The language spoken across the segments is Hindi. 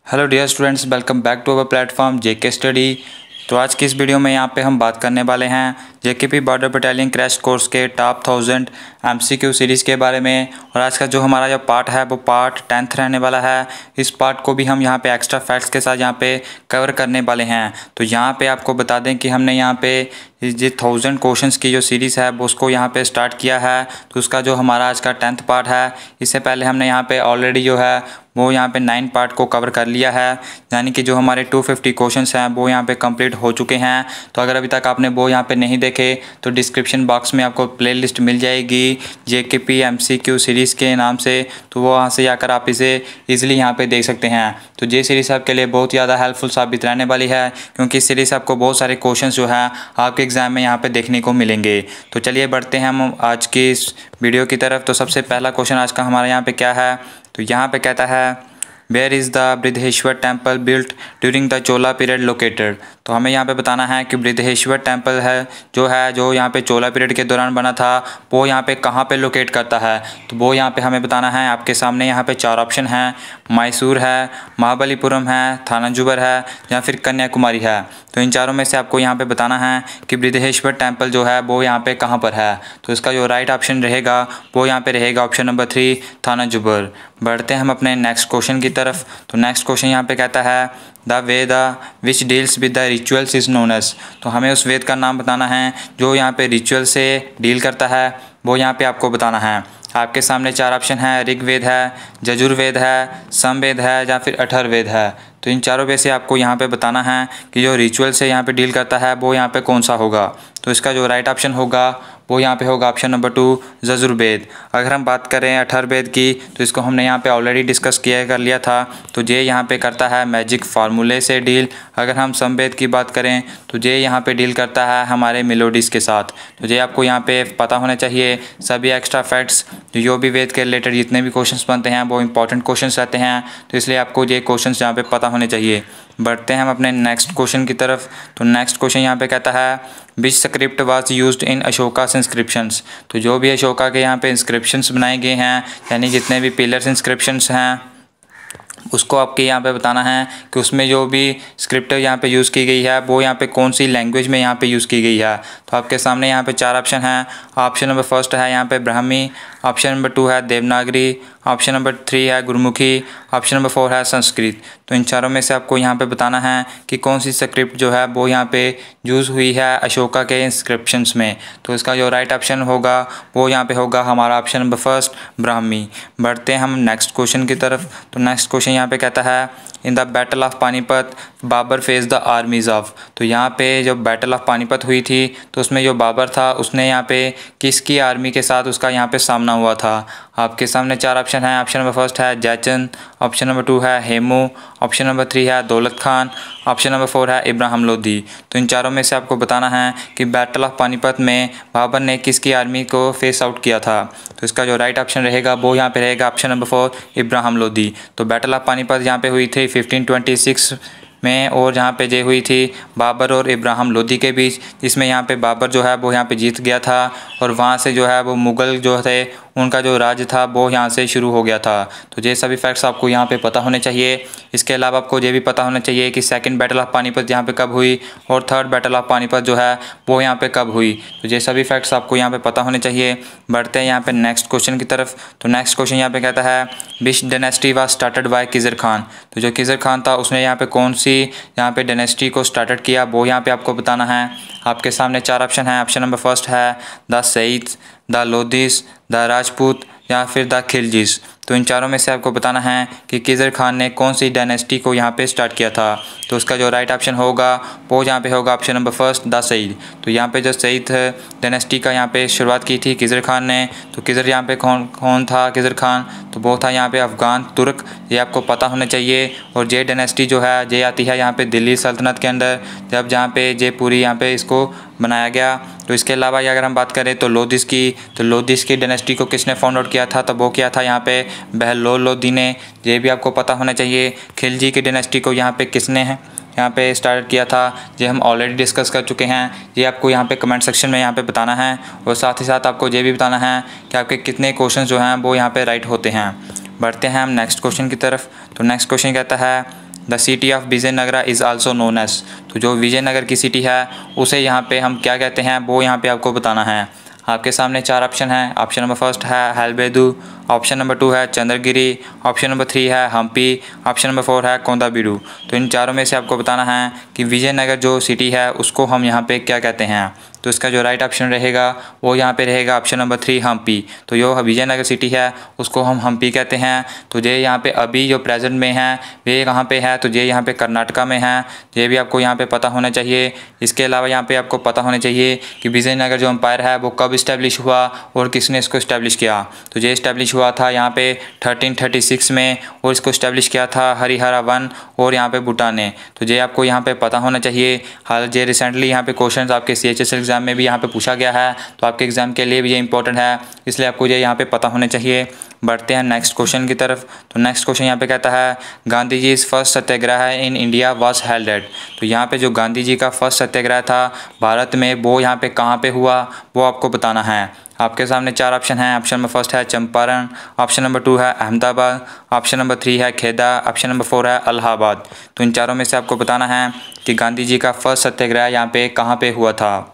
Hello dear students, welcome back to our platform JK study. तो आज की इस वीडियो में यहाँ पे हम बात करने वाले हैं JKP border battalion crash course के टॉप 1000 एमसीक्यू सीरीज़ के बारे में। और आज का जो हमारा जो पार्ट है वो पार्ट 10th रहने वाला है। इस पार्ट को भी हम यहाँ पे एक्स्ट्रा फैक्ट्स के साथ यहाँ पे कवर करने वाले हैं। तो यहाँ पे आपको बता दें कि हमने यहाँ पे ये 1000 क्वेश्चंस की जो सीरीज़ है वो उसको यहाँ पे स्टार्ट किया है। तो उसका जो हमारा आज का 10th पार्ट है, इससे पहले हमने यहाँ पे ऑलरेडी जो है वो यहाँ पे 9 पार्ट को कवर कर लिया है, यानी कि जो हमारे 250 क्वेश्चंस हैं वो यहाँ पे कंप्लीट हो चुके हैं। तो अगर अभी तक आपने वो यहाँ पे नहीं देखे तो डिस्क्रिप्शन बॉक्स में आपको प्लेलिस्ट मिल जाएगी जेकेपी एमसीक्यू सीरीज़ के नाम से। तो वो वहाँ से जाकर आप इसे ईजिली यहाँ पे देख सकते हैं। तो ये सीरीज़ आपके लिए बहुत ज़्यादा हेल्पफुल साबित रहने वाली है, क्योंकि इस सीरीज़ से आपको बहुत सारे क्वेश्चन जो है आपके एग्ज़ाम में यहाँ पे देखने को मिलेंगे। तो चलिए बढ़ते हैं हम आज की इस वीडियो की तरफ। तो सबसे पहला क्वेश्चन आज का हमारा यहाँ पे क्या है, तो यहाँ पे कहता है where is the Brihadeshwar temple built during the Chola period located. तो हमें यहाँ पे बताना है कि बृहदेश्वर टेम्पल है जो यहाँ पे चोला पीरियड के दौरान बना था, वो यहाँ पे कहाँ पे लोकेट करता है। तो वो यहाँ पे हमें बताना है। आपके सामने यहाँ पे 4 ऑप्शन हैं, मैसूर है, महाबलीपुरम है, थानाजुवर है या फिर कन्याकुमारी है। तो इन चारों में से आपको यहाँ पे बताना है कि बृहदेश्वर टेम्पल जो है वो यहाँ पे कहाँ पर है। तो इसका जो राइट ऑप्शन रहेगा वो यहाँ पे रहेगा ऑप्शन नंबर 3 थानाजुवर। बढ़ते हैं हम अपने नेक्स्ट क्वेश्चन की तरफ। तो नेक्स्ट क्वेश्चन यहाँ पे कहता है the Veda which deals with the rituals is known as. तो हमें उस वेद का नाम बताना है जो यहाँ पे रिचुअल से डील करता है, वो यहाँ पे आपको बताना है। आपके सामने 4 ऑप्शन है, ऋग्वेद है, यजुर्वेद है, सामवेद है या फिर अथर्ववेद है। तो इन चारों में से आपको यहाँ पे बताना है कि जो रिचुअल से यहाँ पे डील करता है वो यहाँ पे कौन सा होगा। तो इसका जो राइट ऑप्शन होगा वो यहाँ पे होगा ऑप्शन नंबर 2 यजुर्वेद। अगर हम बात करें अथर्ववेद की तो इसको हमने यहाँ पे ऑलरेडी डिस्कस कर लिया था। तो ये यहाँ पे करता है मैजिक फार्मूले से डील। अगर हम सामवेद की बात करें तो ये यहाँ पे डील करता है हमारे मेलोडीज़ के साथ। तो ये आपको यहाँ पे पता होना चाहिए। सभी एक्स्ट्रा फैक्ट्स जो भी वेद के रिलेटेड जितने भी क्वेश्चंस बनते हैं वो इंपॉर्टेंट क्वेश्चंस रहते हैं, तो इसलिए आपको ये क्वेश्चंस यहाँ पे पता होने चाहिए। बढ़ते हैं हम अपने नेक्स्ट क्वेश्चन की तरफ। तो नेक्स्ट क्वेश्चन यहाँ पे कहता है which script was used in Ashoka's inscriptions. तो जो भी अशोका के यहाँ पे इंस्क्रिप्शंस बनाए गए हैं, यानी जितने भी पिलर्स इंस्क्रिप्शंस हैं, उसको आपके यहाँ पे बताना है कि उसमें जो भी स्क्रिप्ट यहाँ पे यूज़ की गई है वो यहाँ पे कौन सी लैंग्वेज में यहाँ पे यूज़ की गई है। तो आपके सामने यहाँ पे 4 ऑप्शन हैं। ऑप्शन नंबर 1 है यहाँ पे ब्राह्मी, ऑप्शन नंबर 2 है देवनागरी, ऑप्शन नंबर 3 है गुरमुखी, ऑप्शन नंबर 4 है संस्कृत। तो इन चारों में से आपको यहाँ पे बताना है कि कौन सी स्क्रिप्ट जो है वो यहाँ पे यूज़ हुई है अशोका के इंस्क्रिप्शंस में। तो इसका जो राइट ऑप्शन होगा वो यहाँ पे होगा हमारा ऑप्शन नंबर 1 ब्राह्मी। बढ़ते हैं हम नेक्स्ट क्वेश्चन की तरफ। तो नेक्स्ट क्वेश्चन यहाँ पे कहता है in the battle of Panipat Babur face the armies of. तो यहाँ पे जब बैटल ऑफ पानीपत हुई थी तो उसमें जो बाबर था उसने यहाँ पे किसकी आर्मी के साथ उसका यहाँ पे सामना हुआ था। आपके सामने 4 ऑप्शन हैं। ऑप्शन नंबर 1 है जयचंद, ऑप्शन नंबर 2 है हेमू, ऑप्शन नंबर 3 है दौलत खान, ऑप्शन नंबर 4 है इब्राहिम लोदी। तो इन चारों में से आपको बताना है कि बैटल ऑफ पानीपत में बाबर ने किसकी आर्मी को फेस आउट किया था। तो इसका जो राइट ऑप्शन रहेगा वो यहाँ पे रहेगा ऑप्शन नंबर 4 इब्राहिम लोदी। तो बैटल ऑफ पानीपत यहाँ पे हुई थी 1526 में, और यहाँ पे ये हुई थी बाबर और इब्राहिम लोदी के बीच, जिसमें यहाँ पे बाबर जो है वो यहाँ पे जीत गया था और वहाँ से जो है वो मुग़ल जो थे उनका जो राज था वो यहाँ से शुरू हो गया था। तो ये सभी फैक्ट्स आपको यहाँ पे पता होने चाहिए। इसके अलावा आपको ये भी पता होना चाहिए कि सेकंड बैटल ऑफ पानीपत यहाँ पे कब हुई और थर्ड बैटल ऑफ पानीपत जो है वो यहाँ पे कब हुई। तो ये सभी फैक्ट्स आपको यहाँ पे पता होने चाहिए। बढ़ते हैं यहाँ पे नेक्स्ट क्वेश्चन की तरफ। तो नेक्स्ट क्वेश्चन यहाँ पे कहता है विच dynasty was started by Khizar Khan. तो जो खिज़र खान था उसने यहाँ पे कौन सी यहाँ पे डायनेस्टी को स्टार्टेड किया वो यहाँ पे आपको बताना है। आपके सामने 4 ऑप्शन हैं। ऑप्शन नंबर 1 है the Sayyid, the Lodis, the Rajput या फिर द खिलजीज। तो इन चारों में से आपको बताना है कि खिज़र खान ने कौन सी डायनेस्टी को यहाँ पे स्टार्ट किया था। तो उसका जो राइट ऑप्शन होगा वो यहाँ पे होगा ऑप्शन नंबर 1 द सईद। तो यहाँ पे जो सईद डायनेस्टी का यहाँ पे शुरुआत की थी खिज़र खान ने। तो खिज़र यहाँ पे कौन था खिज़र खान, तो वो था यहाँ पे अफ़गान तुर्क। ये आपको पता होना चाहिए। और ये डायनेस्टी जो है ये आती है यहाँ पे दिल्ली सल्तनत के अंदर, जब जहाँ पे ये पूरी यहाँ पे इसको बनाया गया। तो इसके अलावा अगर हम बात करें तो लोदीस की, तो लोदीस की डायनेस्टी को किसने फाउंड आउट किया था, तो वो किया था यहाँ पे बहलोल लोदी ने। ये भी आपको पता होना चाहिए। खिलजी की डायनेस्टी को यहाँ पे किसने है यहाँ पे स्टार्ट किया था, ये हम ऑलरेडी डिस्कस कर चुके हैं। ये आपको यहाँ पे कमेंट सेक्शन में यहाँ पे बताना है। और साथ ही साथ आपको ये भी बताना है कि आपके कितने क्वेश्चन जो हैं वो यहाँ पे राइट होते हैं। बढ़ते हैं हम नेक्स्ट क्वेश्चन की तरफ। तो नेक्स्ट क्वेश्चन कहता है the city of Vijayanagara is also known as. तो जो विजयनगर की सिटी है उसे यहाँ पे हम क्या कहते हैं वो यहाँ पे आपको बताना है। आपके सामने 4 ऑप्शन हैं। ऑप्शन नंबर फर्स्ट है हेलबेदु, ऑप्शन नंबर 2 है चंद्रगिरी, ऑप्शन नंबर 3 है हम्पी, ऑप्शन नंबर 4 है कोंडाबिरू। तो इन चारों में से आपको बताना है कि विजयनगर जो सिटी है उसको हम यहाँ पे क्या कहते हैं। तो इसका जो राइट ऑप्शन रहेगा वो यहाँ पे रहेगा ऑप्शन नंबर 3 हम्पी। तो जो विजयनगर सिटी है उसको हम हम्पी कहते हैं। तो ये यहाँ पे अभी जो प्रेजेंट में है वे कहाँ पे है, तो ये यहाँ पे कर्नाटका में है। ये भी आपको यहाँ पे पता होना चाहिए। इसके अलावा यहाँ पे आपको पता होना चाहिए कि विजयनगर जो एम्पायर है वो कब इस्टेब्लिश हुआ और किसने इसको इस्टेब्लिश किया। तो ये इस्टेब्लिश हुआ था यहाँ पे 1336 में और इसको इस्टेब्लिश किया था हरिहरा वन और यहाँ पे भूटान ने। तो ये आपको यहाँ पे पता होना चाहिए। हाल ये रिसेंटली यहाँ पे क्वेश्चन आपके CHS एग्जाम में भी यहाँ पे पूछा गया है, तो आपके एग्जाम के लिए भी ये इंपॉर्टेंट है, इसलिए आपको ये यहाँ पे पता होना चाहिए। बढ़ते हैं नेक्स्ट क्वेश्चन की तरफ। तो नेक्स्ट क्वेश्चन यहाँ पे कहता है Gandhi ji first satyagraha in India was held at. तो यहाँ पे जो गांधी जी का फर्स्ट सत्याग्रह था भारत में वो यहाँ पे कहाँ पे हुआ वो आपको बताना है। आपके सामने 4 ऑप्शन हैं। ऑप्शन नंबर फर्स्ट है चंपारण, ऑप्शन नंबर 2 है अहमदाबाद, ऑप्शन नंबर 3 है खेदा, ऑप्शन नंबर 4 है इलाहाबाद। तो इन चारों में से आपको बताना है कि गांधी जी का फर्स्ट सत्याग्रह यहाँ पे कहाँ पे हुआ था।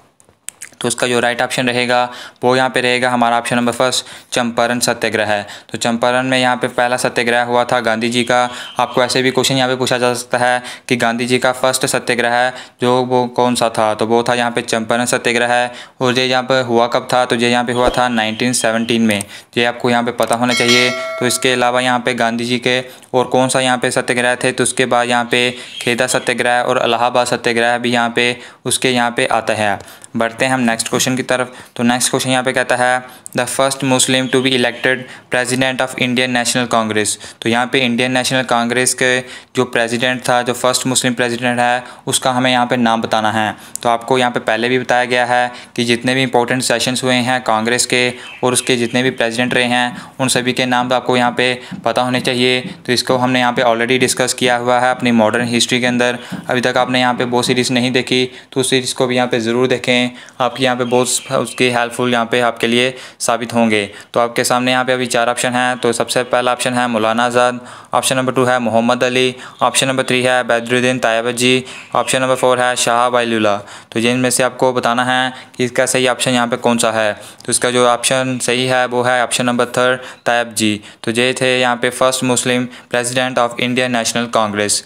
तो उसका जो राइट ऑप्शन रहेगा वो यहाँ पे रहेगा हमारा ऑप्शन नंबर फर्स्ट चंपारण सत्याग्रह है। तो चंपारण में यहाँ पे पहला सत्याग्रह हुआ था गांधी जी का। आपको ऐसे भी क्वेश्चन यहाँ पे पूछा जा सकता है कि गांधी जी का फर्स्ट सत्याग्रह है जो वो कौन सा था, तो वो था यहाँ पे चंपारण सत्याग्रह है। और ये यहाँ पे हुआ कब था, तो ये यहाँ पे हुआ था 1917 में। ये आपको यहाँ पे पता होना चाहिए। तो इसके अलावा यहाँ पे गांधी जी के और कौन सा यहाँ पे सत्याग्रह थे, तो उसके बाद यहाँ पे खेदा सत्याग्रह और इलाहाबाद सत्याग्रह भी यहाँ पे उसके यहाँ पे आता है। बढ़ते हैं हम नेक्स्ट क्वेश्चन की तरफ। तो नेक्स्ट क्वेश्चन यहाँ पे कहता है the first Muslim to be elected president of Indian National Congress. तो यहाँ पे इंडियन नेशनल कांग्रेस के जो प्रेसिडेंट था, जो फर्स्ट मुस्लिम प्रेसिडेंट है, उसका हमें यहाँ पे नाम बताना है। तो आपको यहाँ पे पहले भी बताया गया है कि जितने भी इंपॉर्टेंट सेशंस हुए हैं कांग्रेस के और उसके जितने भी प्रेसिडेंट रहे हैं उन सभी के नाम तो आपको यहाँ पे पता होने चाहिए। तो इसको हमने यहाँ पे ऑलरेडी डिस्कस किया हुआ है अपनी मॉडर्न हिस्ट्री के अंदर। अभी तक आपने यहाँ पे वो सीरीज़ नहीं देखी तो उस सीरीज़ को भी यहाँ पे ज़रूर देखें। आपकी यहाँ पे बहुत उसकी हेल्पफुल यहाँ पे आपके लिए साबित होंगे। तो आपके सामने यहाँ पे अभी 4 ऑप्शन हैं। तो सबसे पहला ऑप्शन है मौलाना आज़ाद, ऑप्शन नंबर 2 है मोहम्मद अली, ऑप्शन नंबर 3 है बद्रुद्दीन तायबजी, ऑप्शन नंबर 4 है शाह वलीउल्लाह। तो जिनमें से आपको बताना है कि इसका सही ऑप्शन यहाँ पे कौन सा है। तो इसका जो ऑप्शन सही है वो है ऑप्शन नंबर 3 तायबजी। तो ये थे यहाँ पे first Muslim president of Indian National Congress.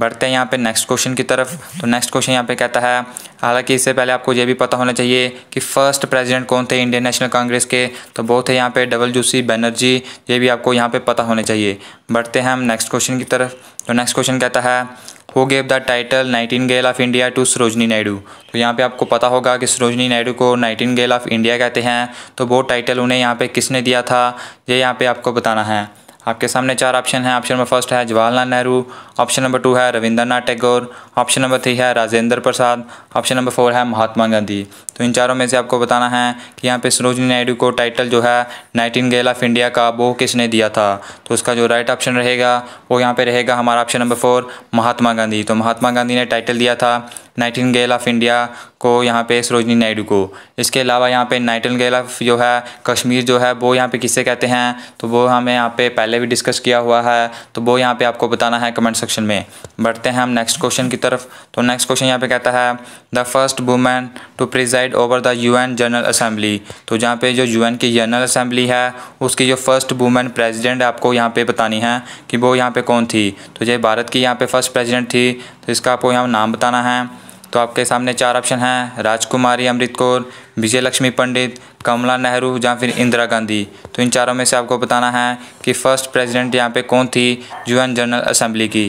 बढ़ते हैं यहाँ पे नेक्स्ट क्वेश्चन की तरफ। तो नेक्स्ट क्वेश्चन यहाँ पे कहता है, हालांकि इससे पहले आपको ये भी पता होना चाहिए कि फर्स्ट प्रेसिडेंट कौन थे इंडियन नेशनल कांग्रेस के। तो वो थे यहाँ पे WC बनर्जी। ये भी आपको यहाँ पे पता होना चाहिए। बढ़ते हैं हम नेक्स्ट क्वेश्चन की तरफ। तो नेक्स्ट क्वेश्चन कहता है who gave the title nightingale of India to Sarojini Naidu. तो यहाँ पे आपको पता होगा कि सरोजनी नायडू को नाइटिंगेल ऑफ इंडिया कहते हैं। तो वो टाइटल उन्हें यहाँ पे किसने दिया था, ये यहाँ पे आपको बताना है। आपके सामने 4 ऑप्शन हैं। ऑप्शन नंबर फर्स्ट है जवाहरलाल नेहरू, ऑप्शन नंबर 2 है रविंद्रनाथ टैगोर, ऑप्शन नंबर 3 है राजेंद्र प्रसाद, ऑप्शन नंबर 4 है महात्मा गांधी। तो इन चारों में से आपको बताना है कि यहाँ पे सरोजनी नायडू को टाइटल जो है नाइटिंगेल ऑफ इंडिया का वो किसने दिया था। तो उसका जो राइट ऑप्शन रहेगा वो यहाँ पे रहेगा हमारा ऑप्शन नंबर 4 महात्मा गांधी। तो महात्मा गांधी ने टाइटल दिया था नाइटिंगेल ऑफ इंडिया को यहाँ पे सरोजनी नायडू को। इसके अलावा यहाँ पे नाइटिंगेल ऑफ जो है कश्मीर जो है वो यहाँ पे किससे कहते हैं, तो वो हमें यहाँ पे पहले भी डिस्कस किया हुआ है। तो वो यहाँ पे आपको बताना है कमेंट सेक्शन में। बढ़ते हैं हम नेक्स्ट क्वेश्चन की तरफ। तो नेक्स्ट क्वेश्चन यहाँ पे कहता है the first women to preside over the UN general assembly. तो जहाँ पे जो UN की जनरल असेंबली है उसकी जो फर्स्ट वुमेन प्रेसिडेंट आपको यहाँ पे बतानी है कि वो यहाँ पे कौन थी। तो ये भारत की यहाँ पे फर्स्ट प्रेसिडेंट थी। तो इसका आपको यहाँ नाम बताना है। तो आपके सामने 4 ऑप्शन हैं राजकुमारी अमृत कौर, विजय लक्ष्मी पंडित, कमला नेहरू या फिर इंदिरा गांधी। तो इन चारों में से आपको बताना है कि फर्स्ट प्रेसिडेंट यहाँ पे कौन थी UN जनरल असेंबली की।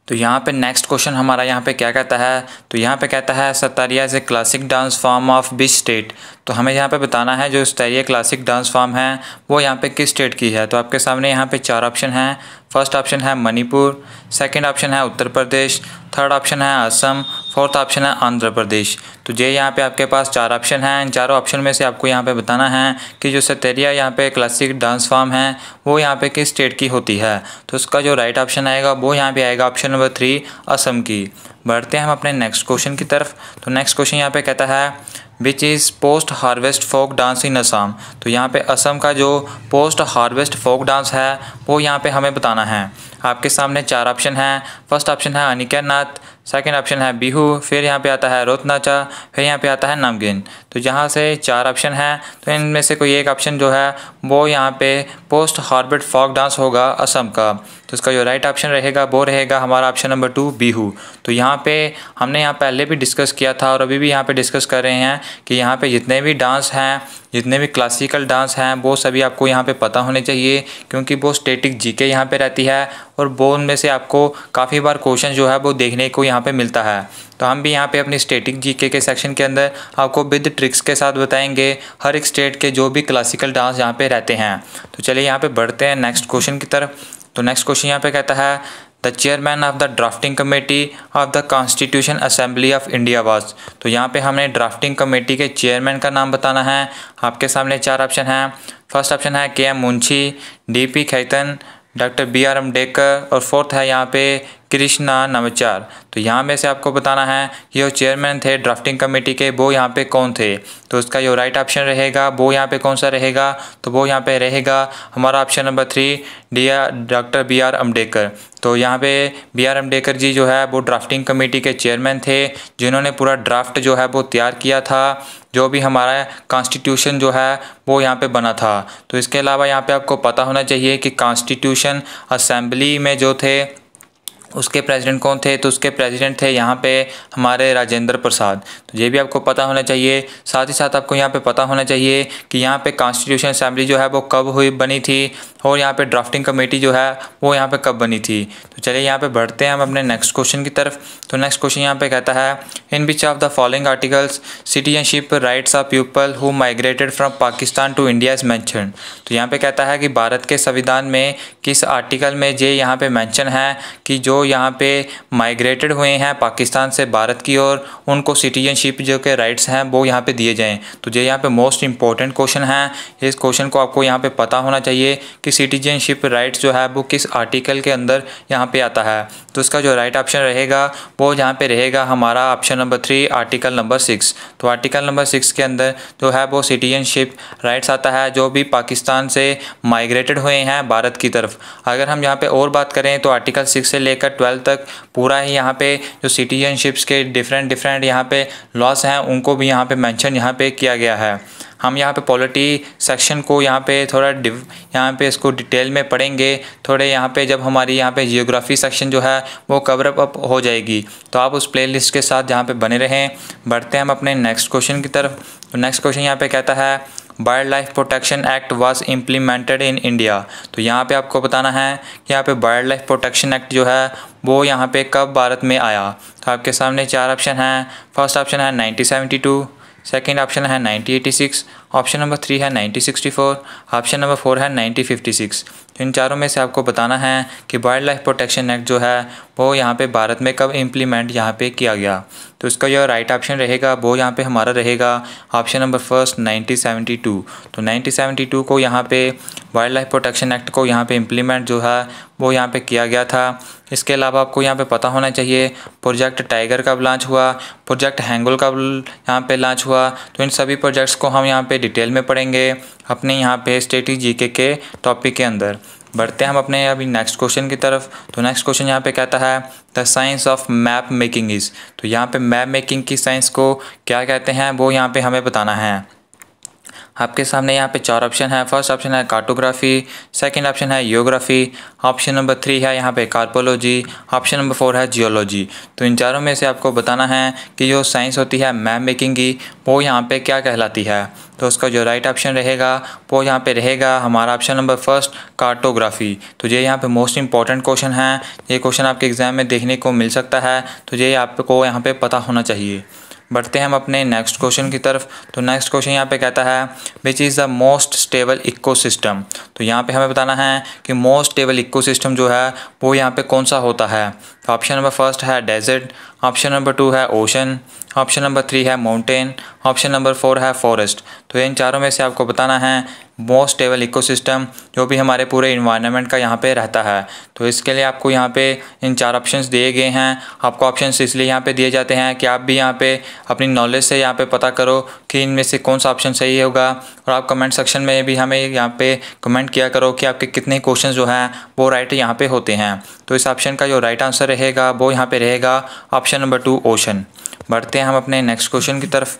तो यहाँ पे नेक्स्ट क्वेश्चन हमारा यहाँ पे क्या कहता है, तो यहाँ पे कहता है Sattriya is a classic dance form of which state. तो हमें यहाँ पे बताना है जो सतारिया क्लासिक डांस फॉर्म है वो यहाँ पे किस स्टेट की है। तो आपके सामने यहाँ पे 4 ऑप्शन हैं। फर्स्ट ऑप्शन है मणिपुर, सेकंड ऑप्शन है उत्तर प्रदेश, थर्ड ऑप्शन है असम, फोर्थ ऑप्शन है आंध्र प्रदेश। तो ये यहाँ पे आपके पास 4 ऑप्शन हैं। इन चारों ऑप्शन में से आपको यहाँ पे बताना है कि जो सतेरिया यहाँ पे क्लासिक डांस फॉर्म है वो यहाँ पे किस स्टेट की होती है। तो उसका जो राइट ऑप्शन आएगा वो यहाँ पे आएगा ऑप्शन नंबर 3 असम की। बढ़ते हैं हम अपने नेक्स्ट क्वेश्चन की तरफ। तो नेक्स्ट क्वेश्चन यहाँ पे कहता है which is post harvest folk dance in Assam. तो यहाँ पे असम का जो पोस्ट हार्वेस्ट फोक डांस है वो यहाँ पे हमें बताना है। आपके सामने 4 ऑप्शन हैं। फर्स्ट ऑप्शन है अनिकेत नाथ, सेकंड ऑप्शन है बिहू, फिर यहाँ पे आता है रोतनाचा, फिर यहाँ पे आता है नामगिन। तो यहाँ से 4 ऑप्शन हैं, तो इनमें से कोई एक ऑप्शन जो है वो यहाँ पे पोस्ट हार्वेस्ट फोक डांस होगा असम का। तो इसका जो राइट ऑप्शन रहेगा वो रहेगा हमारा ऑप्शन नंबर 2 बिहू। तो यहाँ पे हमने यहाँ पहले भी डिस्कस किया था और अभी भी यहाँ पे डिस्कस कर रहे हैं कि यहाँ पे जितने भी डांस हैं, जितने भी क्लासिकल डांस हैं, वो सभी आपको यहाँ पे पता होने चाहिए, क्योंकि वो स्टैटिक जीके यहाँ पे रहती है और वो उनमें से आपको काफ़ी बार क्वेश्चन जो है वो देखने को यहाँ पे मिलता है। तो हम भी यहाँ पे अपनी स्टैटिक जीके के सेक्शन के अंदर आपको विद ट्रिक्स के साथ बताएंगे हर एक स्टेट के जो भी क्लासिकल डांस यहाँ पे रहते हैं। तो चलिए यहाँ पे बढ़ते हैं नेक्स्ट क्वेश्चन की तरफ। तो नेक्स्ट क्वेश्चन यहाँ पे कहता है the chairman of the drafting committee of the constitution assembly of India was. तो यहाँ पे हमें ड्राफ्टिंग कमेटी के चेयरमैन का नाम बताना है। आपके सामने 4 ऑप्शन हैं। फर्स्ट ऑप्शन है K M Munshi, D P Khaitan, doctor B R Ambedkar और फोर्थ है यहाँ पे कृष्णा नवाचार। तो यहाँ में से आपको बताना है कि जो चेयरमैन थे ड्राफ्टिंग कमेटी के वो यहाँ पे कौन थे। तो उसका जो राइट ऑप्शन रहेगा वो यहाँ पे कौन सा रहेगा, तो वो यहाँ पे रहेगा हमारा option number 3 doctor B R Ambedkar. तो यहाँ पे बी आर अम्बेडकर जी जो है वो ड्राफ्टिंग कमेटी के चेयरमैन थे, जिन्होंने पूरा ड्राफ्ट जो है वो तैयार किया था, जो भी हमारा कॉन्स्टिट्यूशन जो है वो यहाँ पे बना था। तो इसके अलावा यहाँ पे आपको पता होना चाहिए कि कॉन्स्टिट्यूशन असेंबली में जो थे उसके प्रेसिडेंट कौन थे। तो उसके प्रेसिडेंट थे यहाँ पे हमारे राजेंद्र प्रसाद। तो ये भी आपको पता होना चाहिए। साथ ही साथ आपको यहाँ पे पता होना चाहिए कि यहाँ पे कॉन्स्टिट्यूशन असेंबली जो है वो कब बनी थी और यहाँ पे ड्राफ्टिंग कमेटी जो है वो यहाँ पे कब बनी थी। तो चलिए यहाँ पे बढ़ते हैं हम अपने नेक्स्ट क्वेश्चन की तरफ। तो नेक्स्ट क्वेश्चन यहाँ पे कहता है in which of the following articles citizenship rights of people who migrated from Pakistan to India is mentioned. तो यहाँ पे कहता है कि भारत के संविधान में किस आर्टिकल में ये यहाँ पे मेंशन है कि जो यहाँ पे माइग्रेटेड हुए हैं पाकिस्तान से भारत की ओर, उनको सिटीजनशिप जो के राइट्स हैं वो यहाँ पे दिए जाएँ। तो ये यहाँ पे मोस्ट इंपॉर्टेंट क्वेश्चन है। इस क्वेश्चन को आपको यहाँ पे पता होना चाहिए कि सिटीजनशिप राइट्स जो है वो किस आर्टिकल के अंदर यहाँ पे आता है। तो इसका जो राइट ऑप्शन रहेगा वो यहाँ पे रहेगा हमारा ऑप्शन नंबर 3 आर्टिकल नंबर 6। तो आर्टिकल नंबर 6 के अंदर जो है वो सिटीजनशिप राइट्स आता है जो भी पाकिस्तान से माइग्रेटेड हुए हैं भारत की तरफ। अगर हम यहाँ पे और बात करें तो आर्टिकल 6 से लेकर 12 तक पूरा ही यहाँ पे जो सिटीजनशिप्स के डिफरेंट यहाँ पे लॉस हैं उनको भी यहाँ पे मेंशन यहाँ पे किया गया है। हम यहाँ पे पॉलिटी सेक्शन को यहाँ पे थोड़ा यहाँ पे इसको डिटेल में पढ़ेंगे थोड़े यहाँ पे, जब हमारी यहाँ पे जियोग्राफी सेक्शन जो है वो कवर अप हो जाएगी। तो आप उस प्लेलिस्ट के साथ यहाँ पे बने रहें। बढ़ते हैं हम अपने नेक्स्ट क्वेश्चन की तरफ। तो नेक्स्ट क्वेश्चन यहाँ पे कहता है wild life protection act was implemented in India. तो यहाँ पे आपको बताना है कि यहाँ पे वाइल्ड लाइफ प्रोटेक्शन एक्ट जो है वो यहाँ पे कब भारत में आया। तो आपके सामने 4 ऑप्शन हैं। फर्स्ट ऑप्शन है 1972, सेकेंड ऑप्शन है 1986, ऑप्शन नंबर 3 है 1964, ऑप्शन नंबर 4 है 1956। तो इन चारों में से आपको बताना है कि वाइल्ड लाइफ प्रोटेक्शन एक्ट जो है वो यहाँ पे भारत में कब इम्प्लीमेंट यहाँ पे किया गया। तो इसका जो राइट ऑप्शन रहेगा वो यहाँ पे हमारा रहेगा ऑप्शन नंबर फर्स्ट 1972। तो 1972 को यहाँ पे वाइल्ड लाइफ प्रोटेक्शन एक्ट को यहाँ पे इम्प्लीमेंट जो है वो यहाँ पे किया गया था। इसके अलावा आपको यहाँ पे पता होना चाहिए प्रोजेक्ट टाइगर कब लॉन्च हुआ, प्रोजेक्ट हैंगुल कब यहाँ पे लॉन्च हुआ। तो इन सभी प्रोजेक्ट्स को हम यहाँ पे डिटेल में पढ़ेंगे अपने यहाँ पे स्टैटिक जीके के टॉपिक के अंदर। बढ़ते हैं हम अपने अभी नेक्स्ट क्वेश्चन की तरफ। तो नेक्स्ट क्वेश्चन यहाँ पे कहता है the science of map making is. तो यहाँ पे मैप मेकिंग की साइंस को क्या कहते हैं वो यहाँ पे हमें बताना है। आपके सामने यहाँ पे 4 ऑप्शन है। फर्स्ट ऑप्शन है कार्टोग्राफी, सेकंड ऑप्शन है जियोग्राफी, ऑप्शन नंबर 3 है यहाँ पे कार्पोलॉजी, ऑप्शन नंबर 4 है जियोलॉजी। तो इन चारों में से आपको बताना है कि जो साइंस होती है मैप मेकिंग की वो यहाँ पे क्या कहलाती है। तो उसका जो राइट ऑप्शन रहेगा वो यहाँ पे रहेगा हमारा ऑप्शन नंबर फर्स्ट कार्टोग्राफी। तो ये यहाँ पे मोस्ट इंपॉर्टेंट क्वेश्चन है। ये क्वेश्चन आपके एग्जाम में देखने को मिल सकता है, तो ये आपको यहाँ पे पता होना चाहिए। बढ़ते हैं हम अपने नेक्स्ट क्वेश्चन की तरफ। तो नेक्स्ट क्वेश्चन यहाँ पे कहता है which is the most stable ecosystem. तो यहाँ पे हमें बताना है कि मोस्ट स्टेबल इकोसिस्टम जो है वो यहाँ पे कौन सा होता है। तो ऑप्शन नंबर फर्स्ट है डेजर्ट, ऑप्शन नंबर 2 है ओशन, ऑप्शन नंबर 3 है माउंटेन, ऑप्शन नंबर 4 है फॉरेस्ट। तो इन चारों में से आपको बताना है मोस्ट स्टेबल इकोसिस्टम जो भी हमारे पूरे इन्वायरमेंट का यहाँ पे रहता है। तो इसके लिए आपको यहाँ पे इन 4 ऑप्शंस दिए गए हैं। आपको ऑप्शंस इसलिए यहाँ पे दिए जाते हैं कि आप भी यहाँ पे अपनी नॉलेज से यहाँ पे पता करो कि इनमें से कौन सा ऑप्शन सही होगा। और आप कमेंट सेक्शन में भी हमें यहाँ पे कमेंट किया करो कि आपके कितने क्वेश्चन जो हैं वो राइट यहाँ पे होते हैं। तो इस ऑप्शन का जो राइट आंसर रहेगा वो यहाँ पे रहेगा ऑप्शन नंबर 2 ओशन। बढ़ते हैं हम अपने नेक्स्ट क्वेश्चन की तरफ।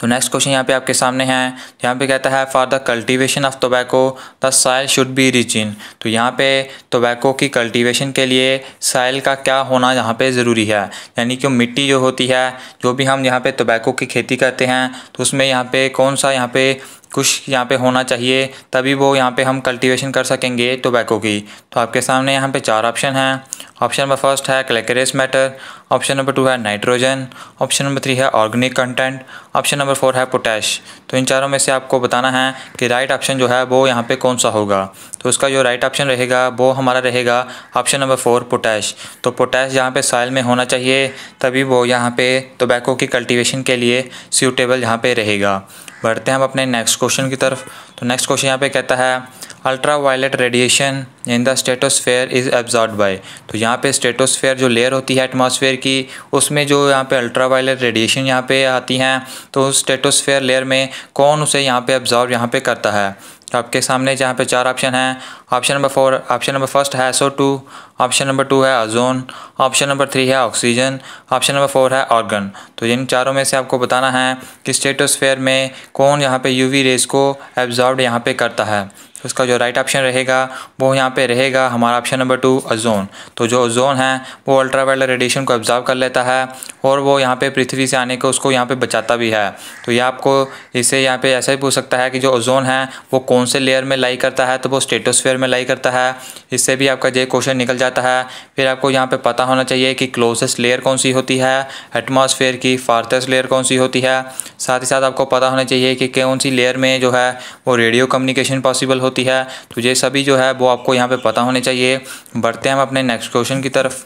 तो नेक्स्ट क्वेश्चन यहाँ पे आपके सामने है। यहाँ पे कहता है for the cultivation of tobacco the soil should be rich in. तो यहाँ पे टोबैको की कल्टीवेशन के लिए सॉइल का क्या होना यहाँ पे ज़रूरी है, यानी कि मिट्टी जो होती है, जो भी हम यहाँ पे टोबैको की खेती करते हैं तो उसमें यहाँ पे कौन सा यहाँ पे कुछ यहाँ पे होना चाहिए, तभी वो यहाँ पे हम कल्टीवेशन कर सकेंगे टोबैको की। तो आपके सामने यहाँ पे 4 ऑप्शन हैं। ऑप्शन नंबर फर्स्ट है क्लैकेरियस मैटर, ऑप्शन नंबर 2 है नाइट्रोजन, ऑप्शन नंबर 3 है ऑर्गेनिक कंटेंट, ऑप्शन नंबर 4 है पोटैश। तो इन चारों में से आपको बताना है कि राइट ऑप्शन जो है वो यहाँ पे कौन सा होगा। तो उसका जो राइट ऑप्शन रहेगा वो हमारा रहेगा ऑप्शन नंबर 4 पोटैश। तो पोटैश यहाँ पे सॉइल में होना चाहिए, तभी वो यहाँ पे टोबैको की कल्टीवेशन के लिए सूटेबल यहाँ पे रहेगा। बढ़ते हैं हम अपने नेक्स्ट क्वेश्चन की तरफ। तो नेक्स्ट क्वेश्चन यहाँ पे कहता है ultra violet radiation in the stratosphere is absorbed by. तो यहाँ पे स्ट्रेटोस्फेयर जो लेयर होती है एटमॉस्फेयर की, उसमें जो यहाँ पे अल्ट्रा वायलेट रेडिएशन यहाँ पे आती हैं, तो स्ट्रेटोस्फेयर लेयर में कौन उसे यहाँ पे एब्जॉर्ब यहाँ पे करता है। तो आपके सामने जहाँ पे 4 ऑप्शन हैं। ऑप्शन नंबर फर्स्ट है SO2, ऑप्शन नंबर 2 है ओजोन, ऑप्शन नंबर 3 है ऑक्सीजन, ऑप्शन नंबर 4 है ऑर्गन। तो इन चारों में से आपको बताना है कि स्ट्रेटोस्फेयर में कौन यहाँ पे यूवी रेज को एब्जॉर्ब यहाँ पे करता है। तो उसका जो राइट ऑप्शन रहेगा वो यहाँ पे रहेगा हमारा ऑप्शन नंबर 2 ओजोन। तो जो ओजोन है वो अल्ट्रावायलेट रेडिएशन को एब्जॉर्ब कर लेता है और वो यहाँ पे पृथ्वी से आने को उसको यहाँ पे बचाता भी है। तो ये आपको इससे यहाँ पे ऐसा ही पूछ सकता है कि जो ओजोन है वो कौन से लेयर में लाई करता है, तो वो स्ट्रेटोस्फेयर में लाई करता है। इससे भी आपका ये क्वेश्चन निकल जाता है। फिर आपको यहाँ पे पता होना चाहिए कि क्लोजेस्ट लेयर कौन सी होती है एटमॉस्फेयर की, फार्थेस्ट लेयर कौन सी होती है। साथ ही साथ आपको पता होना चाहिए कि कौन सी लेयर में जो है वो रेडियो कम्युनिकेशन पॉसिबल होती है। तो ये सभी जो है वो आपको यहाँ पे पता होने चाहिए। बढ़ते हैं हम अपने नेक्स्ट क्वेश्चन की तरफ।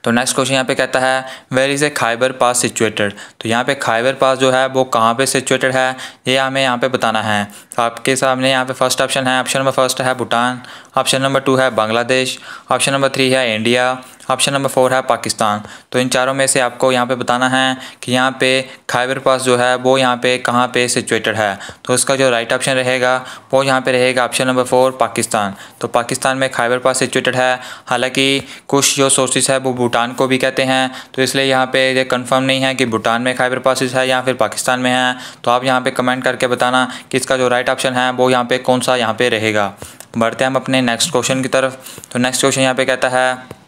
तो नेक्स्ट क्वेश्चन यहाँ पे कहता है where is a Khyber pass situated. तो यहाँ पे खाइबर पास जो है वो कहाँ पे सिचुएटेड है ये हमें यहाँ पे बताना है। तो आपके सामने यहाँ पे फर्स्ट ऑप्शन है। ऑप्शन नंबर फर्स्ट है भूटान, ऑप्शन नंबर 2 है बांग्लादेश, ऑप्शन नंबर 3 है इंडिया, ऑप्शन नंबर 4 है पाकिस्तान। तो इन चारों में से आपको यहाँ पे बताना है कि यहाँ पे खाइबर पास जो है वो यहाँ पे कहाँ पे सिचुएटेड है। तो उसका जो राइट ऑप्शन रहेगा वो यहाँ पे रहेगा ऑप्शन नंबर 4 पाकिस्तान। तो पाकिस्तान में खाइबर पास सिचुएटेड है। हालांकि कुछ जो सोर्सेज है वो भूटान को भी कहते हैं, तो इसलिए यहाँ पे ये कंफर्म नहीं है कि भूटान में खाइबर पासेस है या फिर पाकिस्तान में है। तो आप यहाँ पे कमेंट करके बताना कि इसका जो राइट ऑप्शन है वो यहाँ पे कौन सा यहाँ पे रहेगा। बढ़ते हैं हम अपने नेक्स्ट क्वेश्चन की तरफ। तो नेक्स्ट क्वेश्चन यहाँ पे कहता है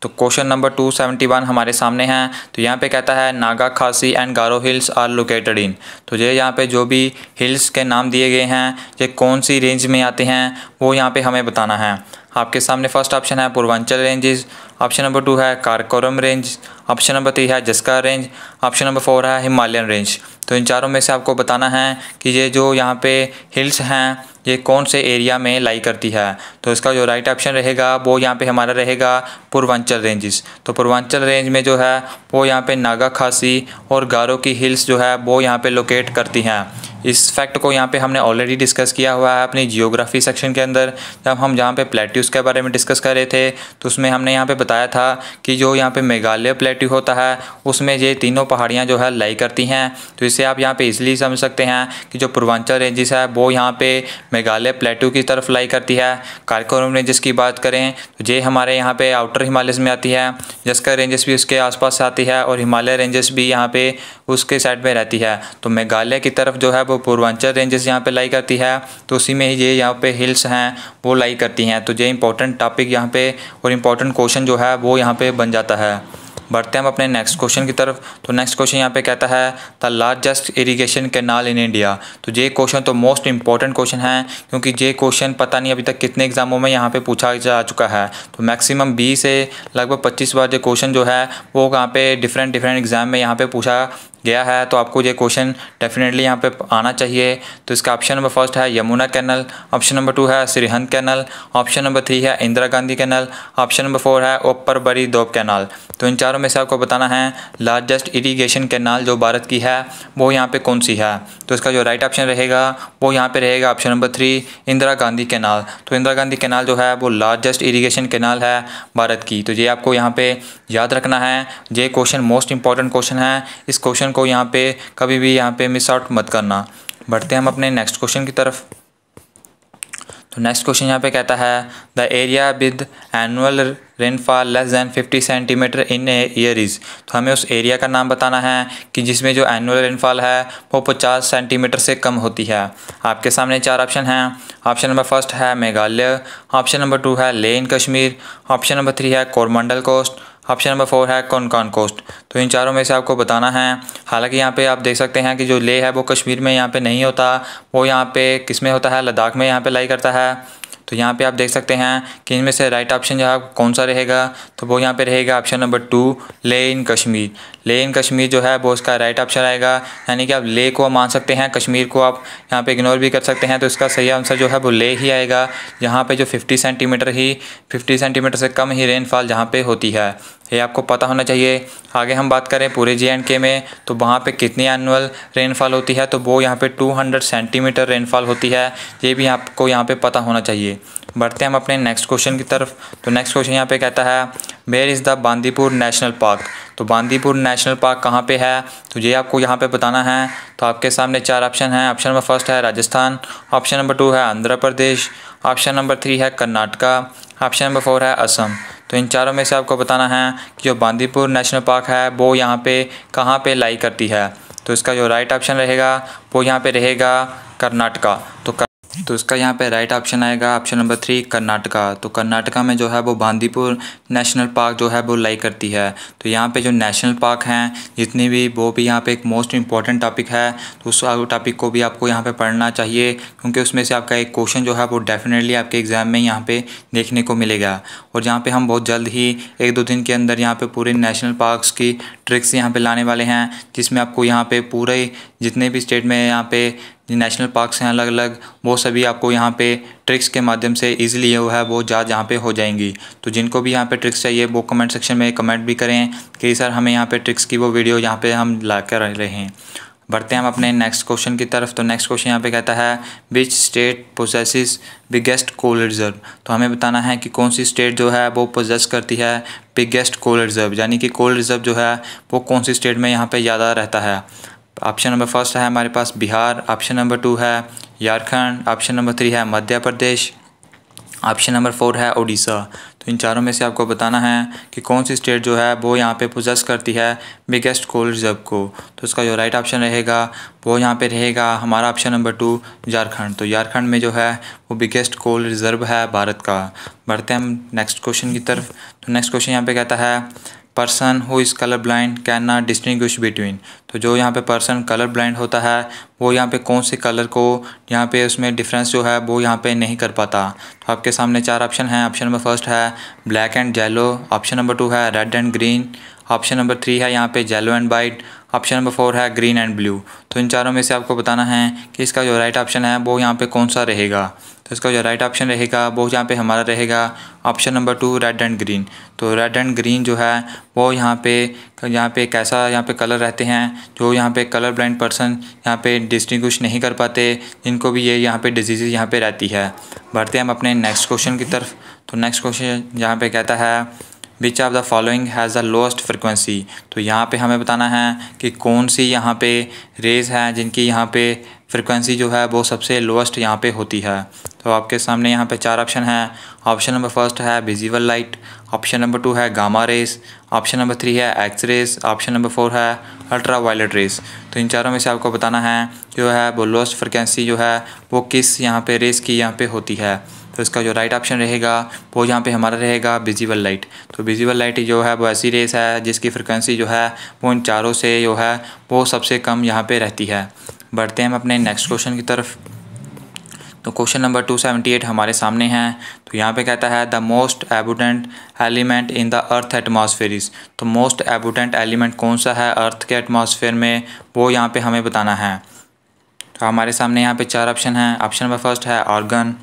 तो क्वेश्चन नंबर 271 हमारे सामने हैं। तो यहाँ पे कहता है Naga, Khasi and Garo hills are located in. तो ये यहाँ पे जो भी हिल्स के नाम दिए गए हैं ये कौन सी रेंज में आते हैं वो यहाँ पे हमें बताना है। आपके सामने फर्स्ट ऑप्शन है पूर्वांचल रेंजेस, ऑप्शन नंबर 2 है काराकोरम रेंज, ऑप्शन नंबर 3 है जस्का रेंज, ऑप्शन नंबर 4 है हिमालयन रेंज। तो इन चारों में से आपको बताना है कि ये जो यहाँ पे हिल्स हैं ये कौन से एरिया में लाई करती है। तो इसका जो राइट ऑप्शन रहेगा वो यहाँ पे हमारा रहेगा पूर्वांचल रेंजेस। तो पूर्वांचल रेंज में जो है वो यहाँ पे नागा, खासी और गारो की हिल्स जो है वो यहाँ पे लोकेट करती हैं। इस फैक्ट को यहाँ पे हमने ऑलरेडी डिस्कस किया हुआ है अपनी जियोग्राफी सेक्शन के अंदर, जब हम जहाँ पे प्लेट्यूज़ के बारे में डिस्कस कर रहे थे। तो उसमें हमने यहाँ पे बताया था कि जो यहाँ पे मेघालय प्लेट्यू होता है उसमें ये तीनों पहाड़ियाँ जो है लाई करती हैं। तो इससे आप यहाँ पे इजीली समझ सकते हैं कि जो पूर्वांचल रेंजेस है वो यहाँ पे मेघालय प्लेट्यू की तरफ लाई करती है। काराकोरम रेंजेस की बात करें तो ये हमारे यहाँ पे आउटर हिमालयस में आती है, जस्का रेंजेस भी उसके आसपास आती है और हिमालय रेंजेस भी यहाँ पे उसके साइड में रहती है। तो मेघालय की तरफ जो है वो पूर्वांचल रेंजेस यहाँ पे लाई करती है, तो उसी में ही ये यहाँ पे हिल्स हैं वो लाई करती हैं। तो ये इंपॉर्टेंट टॉपिक यहाँ पे और इम्पॉर्टेंट क्वेश्चन जो है वो यहाँ पे बन जाता है। बढ़ते हैं हम अपने नेक्स्ट क्वेश्चन की तरफ। तो नेक्स्ट क्वेश्चन यहाँ पे कहता है the largest irrigation canal in India. तो ये क्वेश्चन तो मोस्ट इंपॉर्टेंट क्वेश्चन है, क्योंकि ये क्वेश्चन पता नहीं अभी तक कितने एग्जामों में यहाँ पे पूछा जा चुका है। तो मैक्सिमम 20 से लगभग 25 बार ये क्वेश्चन जो है वो यहाँ पे डिफरेंट एग्जाम में यहाँ पे पूछा गया है तो आपको ये क्वेश्चन डेफिनेटली यहाँ पे आना चाहिए। तो इसका ऑप्शन नंबर फर्स्ट है यमुना कैनल, ऑप्शन नंबर 2 है सरहिंद कैनल, ऑप्शन नंबर 3 है Indira Gandhi canal, option number 4 है ऊपर बड़ी दोब कैनाल। तो इन चारों में से आपको बताना है लार्जेस्ट इरीगेशन कैनाल जो भारत की है वो यहाँ पे कौन सी है। तो इसका जो राइट ऑप्शन रहेगा वो यहाँ पे रहेगा option number 3 Indira Gandhi canal. तो इंदिरा गांधी कैनाल जो है वो लार्जेस्ट इरीगेशन कैनाल है भारत की। तो ये आपको यहाँ पे याद रखना है, ये क्वेश्चन मोस्ट इंपॉर्टेंट क्वेश्चन है। इस क्वेश्चन को यहाँ पे कभी भी यहाँ पे मिस आउट मत करना। बढ़ते हैं हम अपने नेक्स्ट क्वेश्चन की तरफ। तो नेक्स्ट क्वेश्चन यहाँ पे कहता है the area with annual rainfall less than 50 centimetre in a year is. तो हमें उस एरिया का नाम बताना है कि जिसमें जो एनुअल रेनफॉल है वो 50 सेंटीमीटर से कम होती है। आपके सामने 4 ऑप्शन हैं। ऑप्शन नंबर फर्स्ट है मेघालय, ऑप्शन नंबर 2 है लेह इन कश्मीर, ऑप्शन नंबर 3 है कोरमंडल कोस्ट, ऑप्शन नंबर 4 है कोनकान कोस्ट। तो इन चारों में से आपको बताना है। हालांकि यहाँ पे आप देख सकते हैं कि जो लेह है वो कश्मीर में यहाँ पे नहीं होता, वो यहाँ पे किस में होता है, लद्दाख में यहाँ पे लाई करता है। तो यहाँ पे आप देख सकते हैं कि इनमें से राइट ऑप्शन जो है कौन सा रहेगा, तो वो यहाँ पे रहेगा ऑप्शन नंबर 2 लेह इन कश्मीर। लेह इन कश्मीर जो है वो उसका राइट ऑप्शन आएगा, यानी कि आप लेह को मान सकते हैं, कश्मीर को आप यहाँ पे इग्नोर भी कर सकते हैं। तो इसका सही आंसर जो है वो लेह ही आएगा, जहाँ पे जो 50 सेंटीमीटर से कम ही रेनफॉल जहाँ पे होती है। ये आपको पता होना चाहिए। आगे हम बात करें पूरे JNK में, तो वहाँ पे कितनी एनुअल रेनफॉल होती है, तो वो यहाँ पे 200 सेंटीमीटर रेनफॉल होती है। ये भी आपको यहाँ पे पता होना चाहिए। बढ़ते हैं हम अपने नेक्स्ट क्वेश्चन की तरफ। तो नेक्स्ट क्वेश्चन यहाँ पे कहता है where is the Bandipur national park. तो बांदीपुर नेशनल पार्क कहाँ पे है, तो ये आपको यहाँ पे बताना है। तो आपके सामने 4 ऑप्शन हैं। ऑप्शन नंबर फर्स्ट है राजस्थान, ऑप्शन नंबर 2 है आंध्र प्रदेश, ऑप्शन नंबर 3 है कर्नाटका, ऑप्शन नंबर 4 है असम। तो इन चारों में से आपको बताना है कि जो बांदीपुर नेशनल पार्क है वो यहाँ पे कहाँ पे लाई करती है। तो इसका जो राइट ऑप्शन रहेगा वो यहाँ पे रहेगा कर्नाटका। तो इसका यहाँ पे राइट ऑप्शन आएगा ऑप्शन नंबर 3 कर्नाटका। तो कर्नाटका में जो है वो बांदीपुर नेशनल पार्क जो है वो लाई करती है। तो यहाँ पे जो नेशनल पार्क हैं जितनी भी, वो भी यहाँ पे एक मोस्ट इंपॉर्टेंट टॉपिक है। तो उस टॉपिक को भी आपको यहाँ पे पढ़ना चाहिए, क्योंकि उसमें से आपका एक क्वेश्चन जो है वो डेफिनेटली आपके एग्ज़ाम में यहाँ पे देखने को मिलेगा। और यहाँ पे हम बहुत जल्द ही 1-2 दिन के अंदर यहाँ पे पूरे नेशनल पार्क्स की ट्रिक्स यहाँ पे लाने वाले हैं, जिसमें आपको यहाँ पे पूरे जितने भी स्टेट में यहाँ पे नेशनल पार्क्स हैं अलग अलग, वो सभी आपको यहाँ पे ट्रिक्स के माध्यम से इजीली जो है वो यहाँ पे हो जाएंगी। तो जिनको भी यहाँ पे ट्रिक्स चाहिए वो कमेंट सेक्शन में कमेंट भी करें कि सर हमें यहाँ पे ट्रिक्स की वो वीडियो यहाँ पे हम ला कर रहे हैं। बढ़ते हैं हम अपने नेक्स्ट क्वेश्चन की तरफ। तो नेक्स्ट क्वेश्चन यहाँ पे कहता है which state possesses biggest coal reserve. तो हमें बताना है कि कौन सी स्टेट जो है वो पोजेस करती है बिगेस्ट कोल रिजर्व, यानी कि कोल रिजर्व जो है वो कौन सी स्टेट में यहाँ पे ज़्यादा रहता है। ऑप्शन नंबर फर्स्ट है हमारे पास बिहार, ऑप्शन नंबर 2 है झारखंड, ऑप्शन नंबर 3 है मध्य प्रदेश, ऑप्शन नंबर 4 है उड़ीसा। तो इन चारों में से आपको बताना है कि कौन सी स्टेट जो है वो यहाँ पे पोजेस करती है बिगेस्ट कोल रिजर्व को। तो इसका जो राइट ऑप्शन रहेगा वो यहाँ पे रहेगा हमारा ऑप्शन नंबर 2 झारखंड। तो झारखंड में जो है वो बिगेस्ट कोल रिजर्व है भारत का। बढ़ते हैं हम नेक्स्ट क्वेश्चन की तरफ। तो नेक्स्ट क्वेश्चन यहाँ पे कहता है person who is colour blind can not distinguish between. तो जो यहाँ पे पर्सन कलर ब्लाइंड होता है वो यहाँ पे कौन से कलर को यहाँ पे उसमें डिफरेंस जो है वो यहाँ पे नहीं कर पाता। तो आपके सामने 4 ऑप्शन हैं। ऑप्शन नंबर फर्स्ट है black and yellow, option number 2 है red and green, option number 3 है यहाँ पे yellow and white, option number 4 है ग्रीन एंड ब्लू। तो इन चारों में से आपको बताना है कि इसका जो राइट ऑप्शन है वो यहाँ पे कौन सा रहेगा। तो इसका जो राइट ऑप्शन रहेगा वो यहाँ पे हमारा रहेगा option number 2 red and green. तो रेड एंड ग्रीन जो है वो यहाँ पे कैसा यहाँ पे कलर रहते हैं जो यहाँ पे कलर ब्लाइंड पर्सन यहाँ पे डिस्टिंग्विश नहीं कर पाते, जिनको भी ये यहाँ पे डिजीज़ यहाँ पे रहती है। बढ़ते हैं हम अपने नेक्स्ट क्वेश्चन की तरफ। तो नेक्स्ट क्वेश्चन यहाँ पे कहता है विच of the following has the lowest frequency. तो यहाँ पे हमें बताना है कि कौन सी यहाँ पे रेज़ हैं जिनकी यहाँ पे फ्रिक्वेंसी जो है वो सबसे लोएस्ट यहाँ पे होती है। तो आपके सामने यहाँ पे 4 ऑप्शन हैं। ऑप्शन नंबर फर्स्ट है विजिबल लाइट, ऑप्शन नंबर 2 है गामा रेस, ऑप्शन नंबर 3 है एक्स रेस, ऑप्शन नंबर 4 है अल्ट्रा वायलेट रेस। तो इन चारों में से आपको बताना है जो है वो लोएस्ट फ्रिक्वेंसी जो है वो किस यहाँ पे रेस की यहाँ पे होती है। तो इसका जो राइट ऑप्शन रहेगा वो यहाँ पे हमारा रहेगा विजिबल लाइट। तो विजिबल लाइट जो है वो ऐसी रेस है जिसकी फ्रिक्वेंसी जो है वो इन चारों से जो है वो सबसे कम यहाँ पे रहती है। बढ़ते हैं हम अपने नेक्स्ट क्वेश्चन की तरफ। तो क्वेश्चन नंबर 278 हमारे सामने है। तो यहाँ पे कहता है the most abundant element in the earth atmosphere is. तो मोस्ट एबुडेंट एलिमेंट कौन सा है अर्थ के एटमॉस्फेयर में, वो यहाँ पे हमें बताना है। तो हमारे सामने यहाँ पे 4 ऑप्शन हैं। ऑप्शन नंबर फर्स्ट है आर्गन,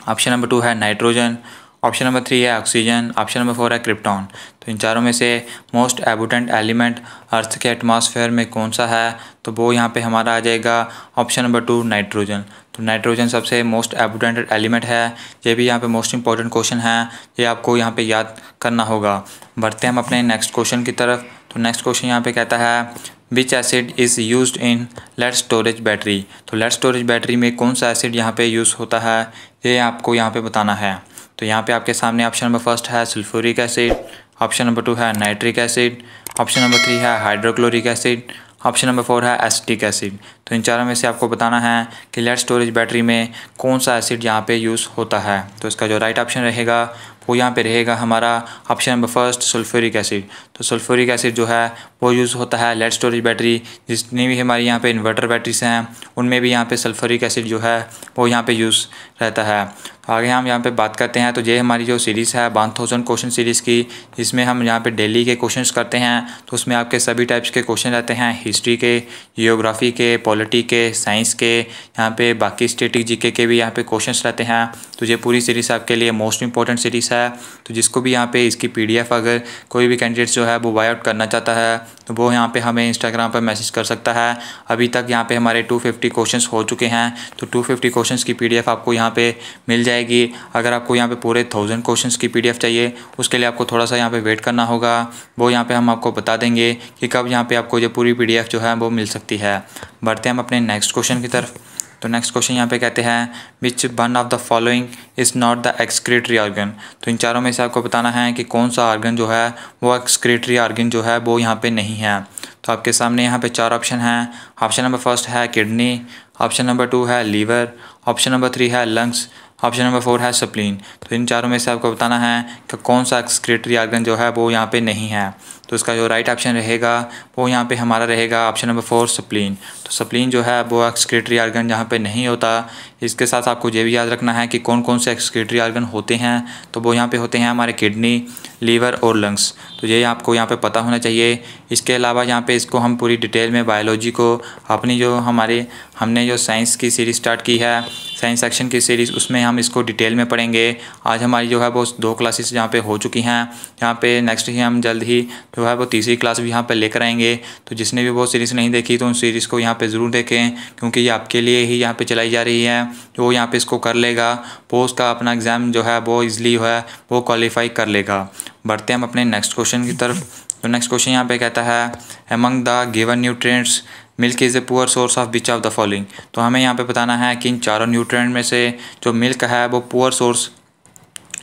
ऑप्शन नंबर 2 है नाइट्रोजन, ऑप्शन नंबर 3 है ऑक्सीजन, ऑप्शन नंबर 4 है क्रिप्टॉन। तो इन चारों में से मोस्ट एबुडेंट एलिमेंट अर्थ के एटमॉस्फेयर में कौन सा है, तो वो यहाँ पे हमारा आ जाएगा ऑप्शन नंबर 2 नाइट्रोजन। तो नाइट्रोजन सबसे मोस्ट एबुडेंट एलिमेंट है। ये भी यहाँ पे मोस्ट इंपॉर्टेंट क्वेश्चन है, ये आपको यहाँ पे याद करना होगा। बढ़ते हैं हम अपने नेक्स्ट क्वेश्चन की तरफ। तो नेक्स्ट क्वेश्चन यहाँ पे कहता है which acid is used in lead storage battery. तो लेड स्टोरेज बैटरी में कौन सा एसिड यहाँ पे यूज़ होता है, ये आपको यहाँ पे बताना है। तो यहाँ पे आपके सामने ऑप्शन नंबर फर्स्ट है सल्फ्यूरिक एसिड, ऑप्शन नंबर 2 है नाइट्रिक एसिड, ऑप्शन नंबर 3 है हाइड्रोक्लोरिक एसिड, ऑप्शन नंबर 4 है एसिटिक एसिड। तो इन चारों में से आपको बताना है कि लेड स्टोरेज बैटरी में कौन सा एसिड यहाँ पे यूज़ होता है। तो इसका जो राइट ऑप्शन रहेगा वो यहाँ पे रहेगा हमारा option number first sulphuric acid. तो सल्फ्यूरिक एसिड जो है वो यूज़ होता है लेड स्टोरेज बैटरी, जितनी भी हमारी यहाँ पे इन्वर्टर बैटरीज हैं उनमें भी यहाँ पे सल्फ्यूरिक एसिड जो है वो यहाँ पे यूज़ रहता है। तो आगे हम यहाँ पे बात करते हैं। तो ये हमारी जो सीरीज़ है 1000 क्वेश्चन सीरीज़ की, जिसमें हम यहाँ पे डेली के क्वेश्चंस करते हैं। तो उसमें आपके सभी टाइप्स के क्वेश्चन रहते हैं, हिस्ट्री के, जियोग्राफी के, पॉलिटी के, साइंस के, यहाँ पे बाकी स्टैटिक जीके के भी यहाँ पे क्वेश्चंस रहते हैं। तो ये पूरी सीरीज़ आपके लिए मोस्ट इंपॉर्टेंट सीरीज़ है। तो जिसको भी यहाँ पे इसकी PDF अगर कोई भी कैंडिडेट जो है वो बाय आउट करना चाहता है तो वो यहाँ पे हमें इंस्टाग्राम पर मैसेज कर सकता है। अभी तक यहाँ पे हमारे 250 क्वेश्चंस हो चुके हैं। तो 250 क्वेश्चंस की PDF आपको यहाँ पे मिल जाएगी। अगर आपको यहाँ पे पूरे 1000 क्वेश्चंस की PDF चाहिए, उसके लिए आपको थोड़ा सा यहाँ पे वेट करना होगा। वो यहाँ पे हम आपको बता देंगे कि कब यहाँ पे आपको ये पूरी PDF जो है वो मिल सकती है। बढ़ते हैं हम अपने नेक्स्ट क्वेश्चन की तरफ। तो नेक्स्ट क्वेश्चन यहाँ पे कहते हैं which one of the following is not the excretory organ. तो इन चारों में से आपको बताना है कि कौन सा ऑर्गन जो है वो एक्सक्रीटरी ऑर्गन जो है वो यहाँ पे नहीं है। तो आपके सामने यहाँ पे 4 ऑप्शन हैं। ऑप्शन नंबर फर्स्ट है किडनी, ऑप्शन नंबर 2 है लीवर, ऑप्शन नंबर 3 है लंग्स, ऑप्शन नंबर 4 है स्प्लीन। तो इन चारों में से आपको बताना है कि कौन सा एक्सक्रीटरी ऑर्गन जो है वो यहाँ पे नहीं है। तो इसका जो राइट ऑप्शन रहेगा वो यहाँ पे हमारा रहेगा ऑप्शन नंबर 4 स्प्लीन। तो स्प्लीन जो है वो एक्सक्रीटरी ऑर्गन यहाँ पे नहीं होता। इसके साथ आपको ये भी याद रखना है कि कौन कौन से एक्सक्रीटरी ऑर्गन होते हैं। तो वो यहाँ पे होते हैं हमारे किडनी, लीवर और लंग्स। तो ये आपको यहाँ पे पता होना चाहिए। इसके अलावा यहाँ पे इसको हम पूरी डिटेल में बायोलॉजी को अपनी जो हमने जो साइंस की सीरीज़ स्टार्ट की है, साइंस सेक्शन की सीरीज़, उसमें हम इसको डिटेल में पढ़ेंगे। आज हमारी जो है वो 2 क्लासेस यहाँ पे हो चुकी हैं। यहाँ पे नेक्स्ट ही हम जल्द ही जो है वो तीसरी क्लास भी यहाँ पे लेकर आएंगे। तो जिसने भी वो सीरीज़ नहीं देखी तो उन सीरीज़ को यहाँ पे ज़रूर देखें, क्योंकि ये आपके लिए ही यहाँ पे चलाई जा रही है। जो यहाँ पे इसको कर लेगा वो उसका अपना एग्ज़ाम जो है वो ईज़िली है वो क्वालिफाई कर लेगा। बढ़ते हैं हम अपने नेक्स्ट क्वेश्चन की तरफ। तो नेक्स्ट क्वेश्चन यहाँ पे कहता है among the given nutrients milk is a poor source of which of the following. तो हमें यहाँ पे बताना है कि इन चारों न्यूट्रिएंट में से जो मिल्क है वो पुअर सोर्स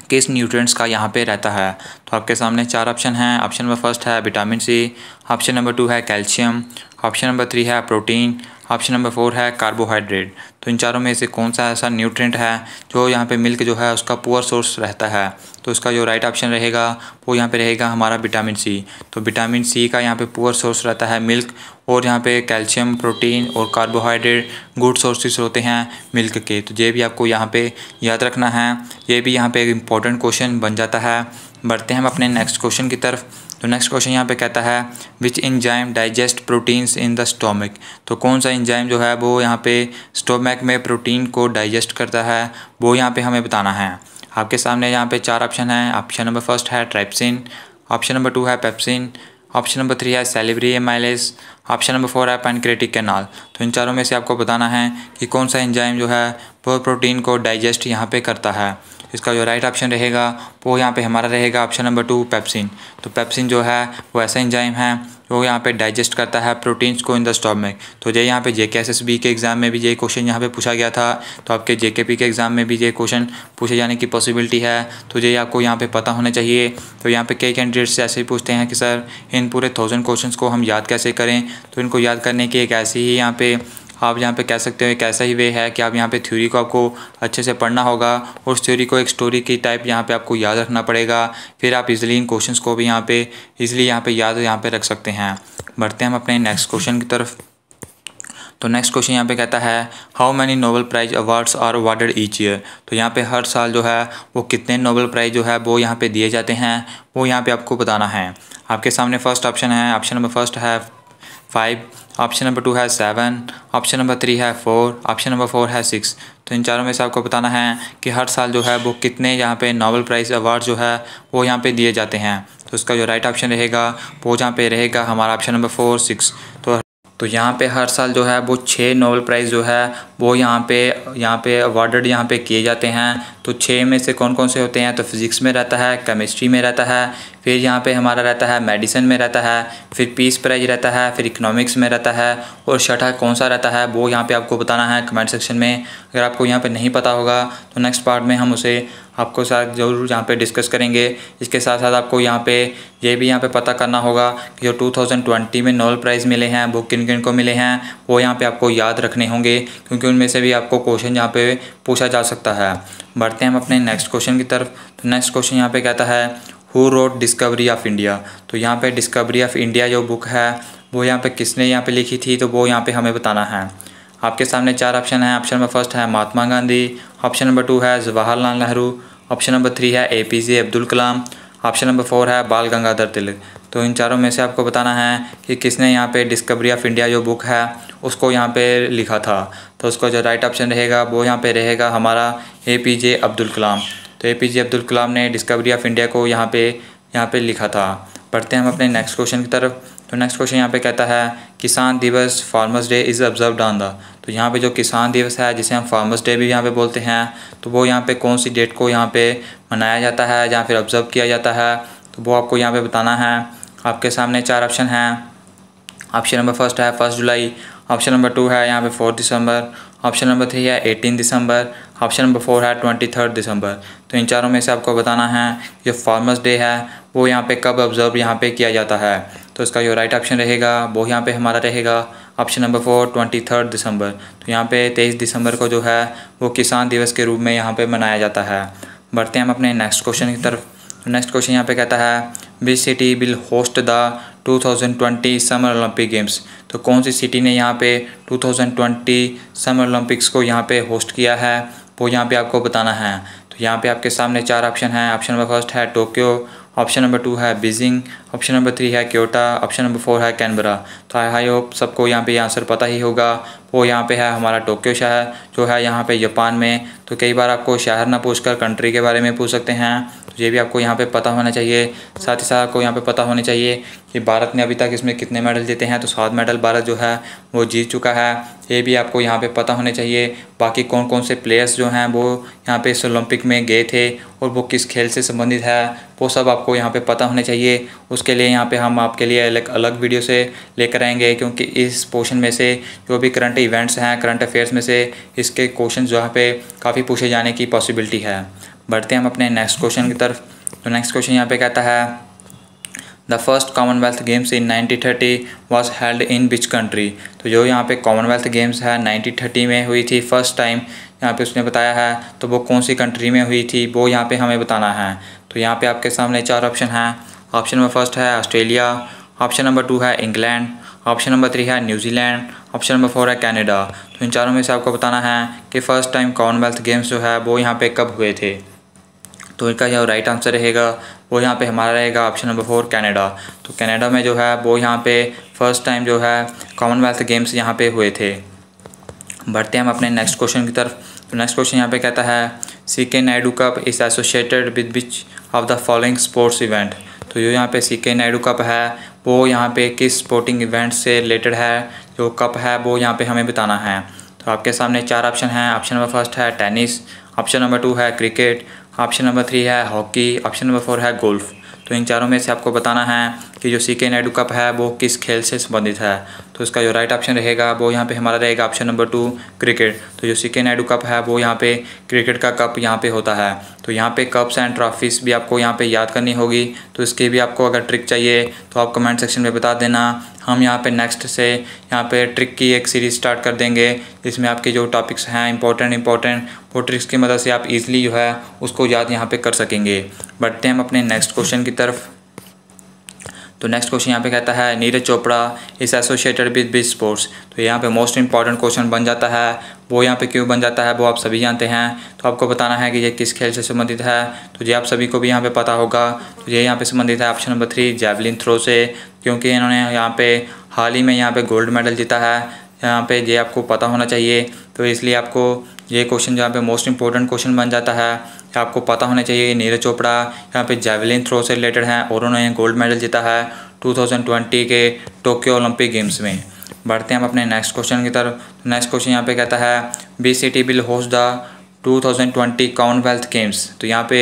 किस न्यूट्रिएंट्स का यहाँ पे रहता है। तो आपके सामने 4 ऑप्शन हैं। ऑप्शन नंबर फर्स्ट है विटामिन सी, ऑप्शन नंबर 2 है कैल्शियम, ऑप्शन नंबर 3 है प्रोटीन, ऑप्शन नंबर 4 है कार्बोहाइड्रेट। तो इन चारों में से कौन सा ऐसा न्यूट्रिएंट है जो यहाँ पे मिल्क जो है उसका पुअर सोर्स रहता है। तो इसका जो राइट ऑप्शन रहेगा वो यहाँ पे रहेगा हमारा विटामिन सी। तो विटामिन सी का यहाँ पे पुअर सोर्स रहता है मिल्क, और यहाँ पे कैल्शियम, प्रोटीन और कार्बोहाइड्रेट गुड सोर्सेज होते हैं मिल्क के। तो ये भी आपको यहाँ पे याद रखना है। ये भी यहाँ पे एक इम्पॉर्टेंट क्वेश्चन बन जाता है। बढ़ते हैं हम अपने नेक्स्ट क्वेश्चन की तरफ। तो नेक्स्ट क्वेश्चन यहाँ पे कहता है which enzyme digest proteins in the stomach. तो कौन सा एंजाइम जो है वो यहाँ पे स्टोमक में प्रोटीन को डाइजेस्ट करता है, वो यहाँ पे हमें बताना है। आपके सामने यहाँ पे 4 ऑप्शन हैं। ऑप्शन नंबर फर्स्ट है ट्राइप्सिन, ऑप्शन नंबर 2 है पेप्सिन, ऑप्शन नंबर 3 है सैलिवरी एमाइलेज, ऑप्शन नंबर 4 है पैनक्रेटिक कैनाल। तो इन चारों में से आपको बताना है कि कौन सा एंजाइम जो है वो प्रोटीन को डाइजेस्ट यहाँ पे करता है। इसका जो राइट ऑप्शन रहेगा वो यहाँ पे हमारा रहेगा ऑप्शन नंबर 2 पेप्सिन। तो पेप्सिन जो है वो ऐसा एंजाइम है जो यहाँ पे डाइजेस्ट करता है प्रोटीन्स को इन द स्टोमक। तो ये यहाँ पे JKSSB के एग्ज़ाम में भी ये क्वेश्चन यहाँ पे पूछा गया था। तो आपके JKP के एग्ज़ाम में भी ये क्वेश्चन पूछे जाने की पॉसिबिलिटी है। तो ये आपको यहाँ पे पता होना चाहिए। तो यहाँ पे कई कैंडिडेट्स से ऐसे ही पूछते हैं कि सर इन पूरे 1000 क्वेश्चन को हम याद कैसे करें। तो इनको याद करने की एक ऐसी ही यहाँ पे आप यहाँ पे कह सकते हो एक ऐसा ही वे है कि आप यहाँ पे थ्योरी को आपको अच्छे से पढ़ना होगा और उस थ्योरी को एक स्टोरी की टाइप यहाँ पे आपको याद रखना पड़ेगा। फिर आप इजीली इन क्वेश्चंस को भी यहाँ पे याद रख सकते हैं। बढ़ते हैं हम अपने नेक्स्ट क्वेश्चन की तरफ। तो नेक्स्ट क्वेश्चन यहाँ पे कहता है how many Nobel prize awards are awarded each year. तो यहाँ पे हर साल जो है वो कितने नोबेल प्राइज जो है वो यहाँ पे दिए जाते हैं, वो यहाँ पे आपको बताना है। आपके सामने फर्स्ट ऑप्शन है, ऑप्शन नंबर फर्स्ट है 5, ऑप्शन नंबर 2 है 7, ऑप्शन नंबर 3 है 4, ऑप्शन नंबर 4 है 6। तो इन चारों में से आपको बताना है कि हर साल जो है वो कितने यहाँ पे नोबेल प्राइज़ अवार्ड जो है वो यहाँ पे दिए जाते हैं। तो इसका जो राइट ऑप्शन रहेगा वो जहाँ पे रहेगा हमारा ऑप्शन नंबर 4, 6। तो यहाँ पे हर साल जो है वो 6 नोबेल प्राइज़ जो है वो यहाँ पे अवार्डेड यहाँ पे किए जाते हैं। तो 6 में से कौन कौन से होते हैं, तो फिज़िक्स में रहता है, केमिस्ट्री में रहता है, फिर यहाँ पे हमारा रहता है मेडिसिन में रहता है, फिर पीस प्राइज रहता है, फिर इकोनॉमिक्स में रहता है, और छठा कौन सा रहता है वो यहाँ पे आपको बताना है कमेंट सेक्शन में। अगर आपको यहाँ पे नहीं पता होगा तो नेक्स्ट पार्ट में हम उसे आपको साथ ज़रूर यहाँ पे डिस्कस करेंगे। इसके साथ साथ आपको यहाँ पे ये भी यहाँ पे पता करना होगा कि जो 2020 में नोबेल प्राइज़ मिले हैं वो किन किन को मिले हैं, वो यहाँ पे आपको याद रखने होंगे, क्योंकि उनमें से भी आपको क्वेश्चन यहाँ पे पूछा जा सकता है। बढ़ते हैं हम अपने नेक्स्ट क्वेश्चन की तरफ। तो नेक्स्ट क्वेश्चन यहाँ पे कहता है who wrote discovery of India. तो यहाँ पे डिस्कवरी ऑफ इंडिया जो बुक है वो यहाँ पे किसने यहाँ पे लिखी थी, तो वो यहाँ पे हमें बताना है। आपके सामने 4 ऑप्शन है। ऑप्शन नंबर फर्स्ट है महात्मा गांधी, ऑप्शन नंबर 2 है जवाहरलाल नेहरू, ऑप्शन नंबर 3 है APJ Abdul Kalam, option number 4 है बाल गंगाधर तिलक। तो इन चारों में से आपको बताना है कि किसने यहाँ पे डिस्कवरी ऑफ इंडिया जो बुक है उसको यहाँ पे लिखा था। तो उसका जो राइट ऑप्शन रहेगा वो यहाँ पे रहेगा हमारा APJ अब्दुल कलाम। तो APJ अब्दुल कलाम ने डिस्कवरी ऑफ इंडिया को यहाँ पे लिखा था। पढ़ते हैं हम अपने नेक्स्ट क्वेश्चन की तरफ। तो नेक्स्ट क्वेश्चन यहाँ पे कहता है किसान दिवस farmers day is observed on the. तो यहाँ पे जो किसान दिवस है जिसे हम फार्मर्स डे भी यहाँ पे बोलते हैं, तो वो यहाँ पे कौन सी डेट को यहाँ पे मनाया जाता है या फिर ऑब्जर्व किया जाता है, तो वो आपको यहाँ पे बताना है। आपके सामने 4 ऑप्शन हैं। ऑप्शन नंबर फर्स्ट है 1 जुलाई, ऑप्शन नंबर 2 है यहाँ पे 4 दिसंबर, ऑप्शन नंबर 3 है 18 दिसंबर, ऑप्शन नंबर 4 है 23 दिसंबर। तो इन चारों में से आपको बताना है जो फार्मर्स डे है वो यहाँ पे कब ऑब्जर्व यहाँ पे किया जाता है। तो इसका जो राइट ऑप्शन रहेगा वो यहाँ पे हमारा रहेगा ऑप्शन नंबर 4 23 दिसंबर। तो यहाँ पे 23 दिसंबर को जो है वो किसान दिवस के रूप में यहाँ पे मनाया जाता है। बढ़ते हैं हम अपने नेक्स्ट क्वेश्चन की तरफ। तो नेक्स्ट क्वेश्चन यहाँ पे कहता है which city will host the 2020 summer Olympic games. तो कौन सी सिटी ने यहाँ पे 2020 समर ओलंपिक्स को यहाँ पे होस्ट किया है, वो यहाँ पे आपको बताना है। तो यहाँ पे आपके सामने 4 ऑप्शन हैं। ऑप्शन नंबर फर्स्ट है टोक्यो, ऑप्शन नंबर 2 है बीजिंग, ऑप्शन नंबर 3 है क्योटो, ऑप्शन नंबर 4 है कैनबरा। तो आई होप सबको यहाँ पे आंसर पता ही होगा। वो यहाँ पे है हमारा टोक्यो शहर जो है यहाँ पे जापान में। तो कई बार आपको शहर ना पूछकर कंट्री के बारे में पूछ सकते हैं, तो ये भी आपको यहाँ पे पता होना चाहिए। साथ ही साथ आपको यहाँ पे पता होना चाहिए कि भारत ने अभी तक इसमें कितने मेडल जीते हैं। तो 7 मेडल भारत जो है वो जीत चुका है, ये भी आपको यहाँ पे पता होने चाहिए। बाकी कौन कौन से प्लेयर्स जो हैं वो यहाँ पे इस ओलंपिक में गए थे और वो किस खेल से संबंधित है, वो सब आपको यहाँ पे पता होने चाहिए। उसके लिए यहाँ पे हम आपके लिए अलग वीडियो से लेकर आएंगे, क्योंकि इस पोर्शन में से जो भी करंट इवेंट्स हैं, करंट अफेयर्स में से इसके क्वेश्चन जो यहाँ पे काफ़ी पूछे जाने की पॉसिबिलिटी है। बढ़ते हैं हम अपने नेक्स्ट क्वेश्चन की तरफ। तो नेक्स्ट क्वेश्चन यहाँ पे कहता है the first Commonwealth games in 1930 was held in which country. तो जो यहाँ पे कॉमनवेल्थ गेम्स है 1930 में हुई थी फर्स्ट टाइम, यहाँ पे उसने बताया है, तो वो कौन सी कंट्री में हुई थी वो यहाँ पे हमें बताना है। तो यहाँ पे आपके सामने 4 ऑप्शन हैं। ऑप्शन नंबर फर्स्ट है ऑस्ट्रेलिया, ऑप्शन नंबर 2 है इंग्लैंड, ऑप्शन नंबर 3 है न्यूजीलैंड, ऑप्शन नंबर 4 है कनाडा। तो इन चारों में से आपको बताना है कि फ़र्स्ट टाइम कॉमनवेल्थ गेम्स जो है वो यहाँ पे कब हुए थे। तो इनका जो राइट आंसर रहेगा वो यहाँ पे हमारा रहेगा ऑप्शन नंबर 4 कनाडा। तो कनाडा में जो है वो यहाँ पे फ़र्स्ट टाइम जो है कॉमनवेल्थ गेम्स यहाँ पे हुए थे। बढ़ते हैं हम अपने नेक्स्ट क्वेश्चन की तरफ। तो नेक्स्ट क्वेश्चन यहाँ पे कहता है CK Naidu cup is associated with which of the following sports event. तो जो यहाँ पे CK नायडू कप है वो यहाँ पे किस स्पोर्टिंग इवेंट से रिलेटेड है, जो कप है वो यहाँ पे हमें बताना है। तो आपके सामने 4 ऑप्शन हैं। ऑप्शन नंबर फर्स्ट है टेनिस, ऑप्शन नंबर 2 है क्रिकेट, ऑप्शन नंबर 3 है हॉकी, ऑप्शन नंबर 4 है गोल्फ। तो इन चारों में से आपको बताना है कि जो CK नायडू कप है वो किस खेल से संबंधित है। तो इसका जो राइट ऑप्शन रहेगा वो यहाँ पे हमारा रहेगा ऑप्शन नंबर 2 क्रिकेट। तो जो CK नायडू कप है वो यहाँ पे क्रिकेट का कप यहाँ पे होता है। तो यहाँ पे कप्स एंड ट्रॉफीज़ भी आपको यहाँ पे याद करनी होगी। तो इसकी भी आपको अगर ट्रिक चाहिए तो आप कमेंट सेक्शन में बता देना। हम यहाँ पे नेक्स्ट से यहाँ पे ट्रिक की एक सीरीज़ स्टार्ट कर देंगे, जिसमें आपके जो टॉपिक्स हैं इंपॉर्टेंट वो ट्रिक्स की मदद से आप इजीली जो है उसको याद यहाँ पे कर सकेंगे। बढ़ते हैं हम अपने नेक्स्ट क्वेश्चन की तरफ। तो नेक्स्ट क्वेश्चन यहाँ पे कहता है Neeraj Chopra is associated with which sports. तो यहाँ पे मोस्ट इंपॉर्टेंट क्वेश्चन बन जाता है। वो यहाँ पे क्यों बन जाता है वो आप सभी जानते हैं। तो आपको बताना है कि ये किस खेल से संबंधित है। तो ये आप सभी को भी यहाँ पे पता होगा। तो ये यहाँ पे संबंधित है ऑप्शन नंबर 3 जैवलिन थ्रो से, क्योंकि इन्होंने यहाँ पे हाल ही में यहाँ पे गोल्ड मेडल जीता है। यहाँ पे ये आपको पता होना चाहिए। तो इसलिए आपको ये क्वेश्चन जहाँ पे मोस्ट इंपॉर्टेंट क्वेश्चन बन जाता है, आपको पता होना चाहिए। नीरज चोपड़ा यहाँ पे जैवलिन थ्रो से रिलेटेड हैं और उन्होंने गोल्ड मेडल जीता है 2020 के टोक्यो ओलंपिक गेम्स में। बढ़ते हैं हम अपने नेक्स्ट क्वेश्चन की तरफ। नेक्स्ट क्वेश्चन यहाँ पे कहता है BCT will host the 2020 Commonwealth games. तो यहाँ पे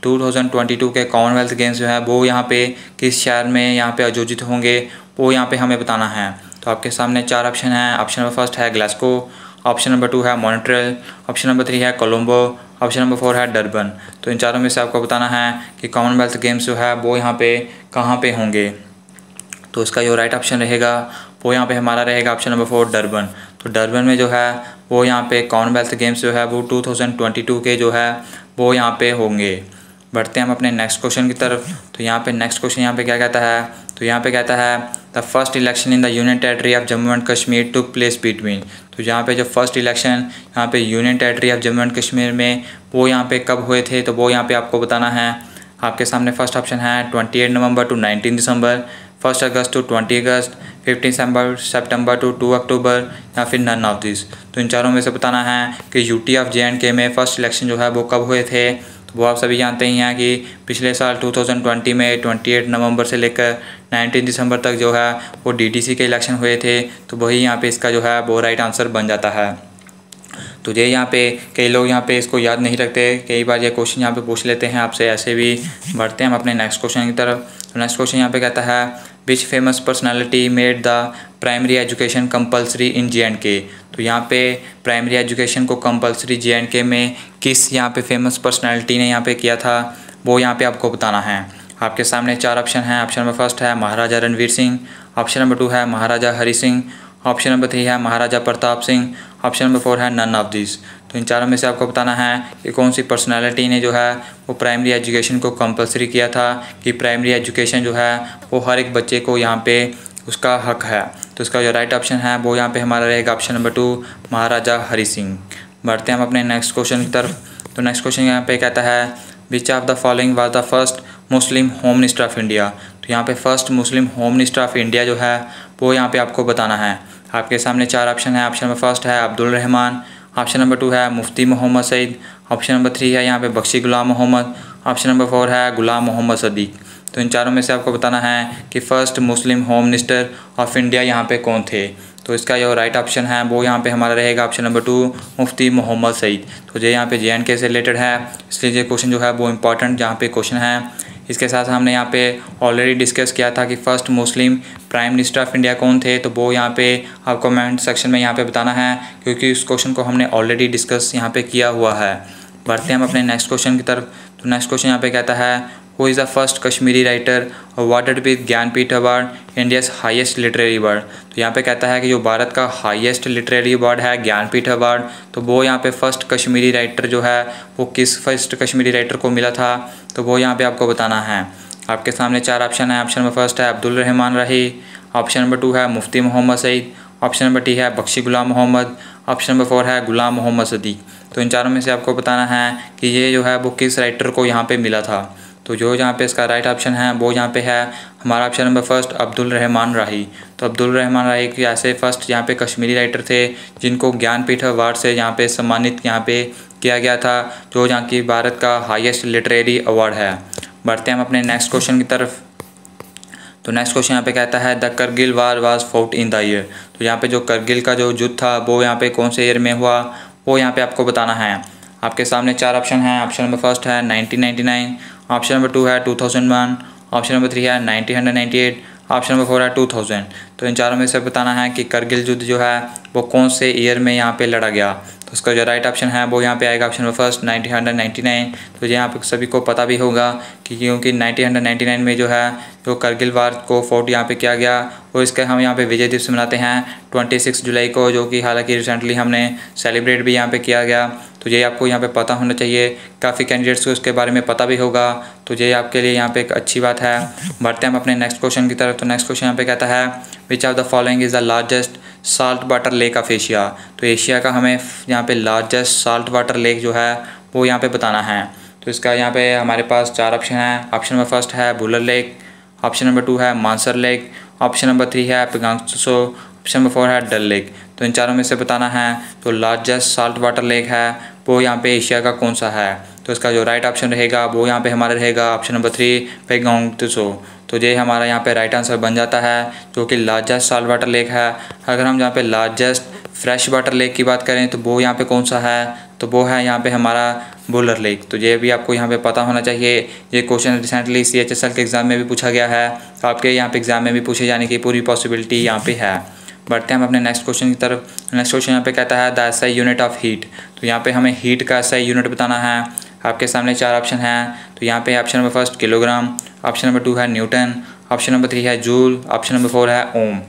2022 के कॉमनवेल्थ गेम्स जो है वो यहाँ पे किस शहर में यहाँ पे आयोजित होंगे वो यहाँ पे हमें बताना है। तो आपके सामने 4 ऑप्शन हैं। ऑप्शन नंबर फर्स्ट है ग्लासगो, ऑप्शन नंबर 2 है मॉन्ट्रियल, ऑप्शन नंबर 3 है कोलंबो, ऑप्शन नंबर 4 है डरबन। तो इन चारों में से आपको बताना है कि कॉमनवेल्थ गेम्स जो है वो यहाँ पे कहाँ पे होंगे। तो इसका जो राइट ऑप्शन रहेगा वो यहाँ पे हमारा रहेगा ऑप्शन नंबर 4 डरबन। तो डरबन में जो है वो यहाँ पे कॉमनवेल्थ गेम्स जो है वो 2022 के जो है वो यहाँ पे होंगे। बढ़ते हैं हम अपने नेक्स्ट क्वेश्चन की तरफ। तो यहाँ पे नेक्स्ट क्वेश्चन यहाँ पे क्या कहता है। तो यहाँ पे कहता है the first election in the union territory of Jammu and Kashmir took place between. तो यहाँ पे जो फर्स्ट इलेक्शन यहाँ पे union territory of Jammu and Kashmir में वो यहाँ पे कब हुए थे तो वो यहाँ पे आपको बताना है। आपके सामने फर्स्ट ऑप्शन है 28 November to 19 December, 1 August to 20 August, 15 September to 2 October, या फिर नन ऑफ दिस। तो इन चारों में से बताना है कि यूटी ऑफ JNK में फर्स्ट इलेक्शन जो है वो कब हुए थे। तो वो आप सभी जानते ही हैं कि पिछले साल 2020 में 28 नवंबर से लेकर 19 दिसंबर तक जो है वो DDC के इलेक्शन हुए थे। तो वही यहाँ पे इसका जो है वो राइट आंसर बन जाता है। तो ये यहाँ पे कई लोग यहाँ पे इसको याद नहीं रखते, कई बार ये क्वेश्चन यहाँ पे पूछ लेते हैं आपसे ऐसे भी। बढ़ते हैं हम अपने नेक्स्ट क्वेश्चन की तरफ। तो नेक्स्ट क्वेश्चन यहाँ पे कहता है which famous personality made the primary education compulsory in JNK। तो यहाँ पे प्राइमरी एजुकेशन को कंपलसरी JNK में किस यहाँ पे फेमस पर्सनालिटी ने यहाँ पे किया था वो यहाँ पे आपको बताना है। आपके सामने 4 ऑप्शन हैं। ऑप्शन नंबर फर्स्ट है महाराजा रणवीर सिंह, ऑप्शन नंबर 2 है महाराजा हरि सिंह, ऑप्शन नंबर 3 है महाराजा प्रताप सिंह, ऑप्शन नंबर 4 है नन ऑफ दिस। तो इन चारों में से आपको बताना है कि कौन सी पर्सनालिटी ने जो है वो प्राइमरी एजुकेशन को कंपलसरी किया था, कि प्राइमरी एजुकेशन जो है वो हर एक बच्चे को यहाँ पे उसका हक है। तो इसका जो राइट ऑप्शन है वो यहाँ पे हमारा रहेगा ऑप्शन नंबर 2 महाराजा हरि सिंह। बढ़ते हैं हम अपने नेक्स्ट क्वेश्चन की तरफ। तो नेक्स्ट क्वेश्चन यहाँ पे कहता है विच of the following was the first Muslim home minister of India. तो यहाँ पे first Muslim home minister of India जो है वो यहाँ पे आपको बताना है। आपके सामने 4 ऑप्शन है। ऑप्शन नंबर फर्स्ट है अब्दुल रहमान, ऑप्शन नंबर 2 है मुफ्ती मोहम्मद सईद, ऑप्शन नंबर 3 है यहाँ पे बख्शी गुलाम मोहम्मद, ऑप्शन नंबर 4 है गुलाम मोहम्मद सदीक। तो इन चारों में से आपको बताना है कि first Muslim home minister of India यहाँ पे कौन थे। तो इसका जो राइट ऑप्शन है वो यहाँ पे हमारा रहेगा ऑप्शन नंबर 2 मुफ्ती मोहम्मद सईद। तो ये यहाँ पे JNK से रिलेटेड है, इसलिए ये क्वेश्चन जो है वो इम्पॉर्टेंट यहाँ पे क्वेश्चन है। इसके साथ हमने यहाँ पे ऑलरेडी डिस्कस किया था कि first Muslim prime minister of India कौन थे। तो वो यहाँ पे आप कमेंट सेक्शन में यहाँ पे बताना है, क्योंकि इस क्वेश्चन को हमने ऑलरेडी डिस्कस यहाँ पे किया हुआ है। बढ़ते हैं हम अपने नेक्स्ट क्वेश्चन की तरफ। तो नेक्स्ट क्वेश्चन यहाँ पे कहता है who is the first Kashmiri writer awarded with Jnanpith award, India's highest literary award. तो यहाँ पे कहता है कि जो भारत का हाईएस्ट लिटरेरी अवार्ड है ज्ञानपीठ अवार्ड, तो वो यहाँ पे फर्स्ट कश्मीरी राइटर जो है वो किस फर्स्ट कश्मीरी राइटर को मिला था। तो वो यहाँ पे आपको बताना है। आपके सामने 4 ऑप्शन है। ऑप्शन नंबर फर्स्ट है अब्दुल रहमान राही, ऑप्शन नंबर 2 है मुफ्ती मोहम्मद सईद, ऑप्शन नंबर 3 है बख्शी गुलाम मोहम्मद, ऑप्शन नंबर 4 है गुलाम मोहम्मद सदीक। तो इन चारों में से आपको बताना है कि ये जो है वो किस राइटर को यहाँ पे मिला था। तो जो यहाँ पे इसका राइट ऑप्शन है वो यहाँ पे है हमारा option number first Abdul Rahman Rahi. तो अब्दुल रहमान राही की ऐसे फर्स्ट यहाँ पे कश्मीरी राइटर थे जिनको ज्ञानपीठ अवार्ड से यहाँ पे सम्मानित यहाँ पे किया गया था, जो यहाँ की भारत का हाईएस्ट लिटरेरी अवार्ड है। बढ़ते हैं हम अपने नेक्स्ट क्वेश्चन की तरफ। तो नेक्स्ट क्वेश्चन यहाँ पे कहता है the Kargil war was fought in the year. तो यहाँ पे जो करगिल का जो युद्ध था वो यहाँ पे कौन से ईयर में हुआ वो यहाँ पे आपको बताना है। आपके सामने 4 ऑप्शन हैं। ऑप्शन नंबर फर्स्ट है 1999, ऑप्शन नंबर 2 है 2001, ऑप्शन नंबर 3 है 1998, ऑप्शन नंबर 4 है 2000। तो इन चारों में से बताना है कि करगिल युद्ध जो है वो कौन से ईयर में यहाँ पे लड़ा गया। तो उसका जो राइट ऑप्शन है वो यहाँ पे आएगा ऑप्शन नंबर फर्स्ट 1999। तो यहाँ पे सभी को पता भी होगा कि क्योंकि 1999 में जो है जो करगिल वार को फोर्ट यहाँ पे किया गया, और इसका हम यहाँ पे विजय दिवस मनाते हैं 26 जुलाई को, जो कि हालांकि रिसेंटली हमने सेलिब्रेट भी यहाँ पे किया गया। तो ये आपको यहाँ पे पता होना चाहिए। काफ़ी कैंडिडेट्स को उसके बारे में पता भी होगा, तो ये आपके लिए यहाँ पे एक अच्छी बात है। बढ़ते हैं हम अपने नेक्स्ट क्वेश्चन की तरफ। तो नेक्स्ट क्वेश्चन यहाँ पे कहता है विच of the following is the largest salt water lake of Asia. तो एशिया का हमें यहाँ पे लार्जेस्ट साल्ट वाटर लेक जो है वो यहाँ पे बताना है। तो इसका यहाँ पे हमारे पास 4 ऑप्शन है। ऑप्शन नंबर फर्स्ट है बुलर लेक, ऑप्शन नंबर 2 है मानसर लेक, ऑप्शन नंबर 3 है पेगांग त्सो, ऑप्शन नंबर 4 है डल लेक। तो इन चारों में से बताना है तो लार्जेस्ट साल्ट वाटर लेक है वो यहाँ पे एशिया का कौन सा है। तो इसका जो राइट ऑप्शन रहेगा वो यहाँ पे हमारा रहेगा ऑप्शन नंबर 3 पेगांग त्सो। तो ये हमारा यहाँ पे राइट आंसर बन जाता है, जो कि लार्जेस्ट साल्ट वाटर लेक है। अगर हम यहाँ पे लार्जेस्ट फ्रेश वाटर लेक की बात करें तो वो यहाँ पे कौन सा है, तो वो है यहाँ पे हमारा बुलर लेक। तो ये भी आपको यहाँ पे पता होना चाहिए। ये क्वेश्चन रिसेंटली CHSL के एग्ज़ाम में भी पूछा गया है, तो आपके यहाँ पे एग्ज़ाम में भी पूछे जाने की पूरी पॉसिबिलिटी यहाँ पे है। बढ़ते हैं हम अपने नेक्स्ट क्वेश्चन की तरफ। नेक्स्ट क्वेश्चन यहाँ पे कहता है the SI unit of heat. तो यहाँ पे हमें हीट का SI यूनिट बताना है। आपके सामने 4 ऑप्शन हैं। तो यहाँ पे option number first kilogram, option number 2 है न्यूटन, ऑप्शन नंबर 3 है जूल, ऑप्शन नंबर 4 है ओम।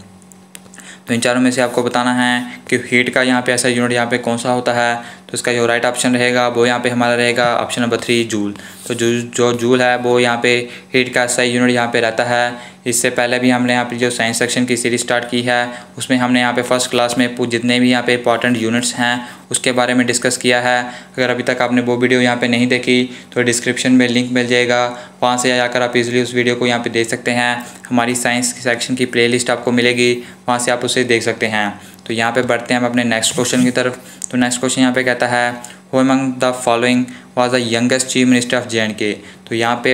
तो इन चारों में से आपको बताना है कि हीट का यहाँ पे ऐसा यूनिट यहाँ पे कौन सा होता है। तो इसका जो राइट ऑप्शन रहेगा वो यहाँ पे हमारा रहेगा ऑप्शन नंबर 3 जूल। तो जो जूल है वो यहाँ पे हीट का SI यूनिट यहाँ पे रहता है। इससे पहले भी हमने यहाँ पे जो साइंस सेक्शन की सीरीज स्टार्ट की है उसमें हमने यहाँ पे फर्स्ट क्लास में जितने भी यहाँ पे इंपॉर्टेंट यूनिट्स हैं उसके बारे में डिस्कस किया है। अगर अभी तक आपने वो वीडियो यहाँ पे नहीं देखी तो डिस्क्रिप्शन में लिंक मिल जाएगा, वहाँ से जाकर आप इजीली उस वीडियो को यहाँ पे देख सकते हैं। हमारी साइंस सेक्शन की प्लेलिस्ट आपको मिलेगी, वहाँ से आप उसे देख सकते हैं। तो यहाँ पे बढ़ते हैं हम अपने नेक्स्ट क्वेश्चन की तरफ। तो नेक्स्ट क्वेश्चन यहाँ पे कहता है who among the following was the youngest chief minister of JNK। तो यहाँ पे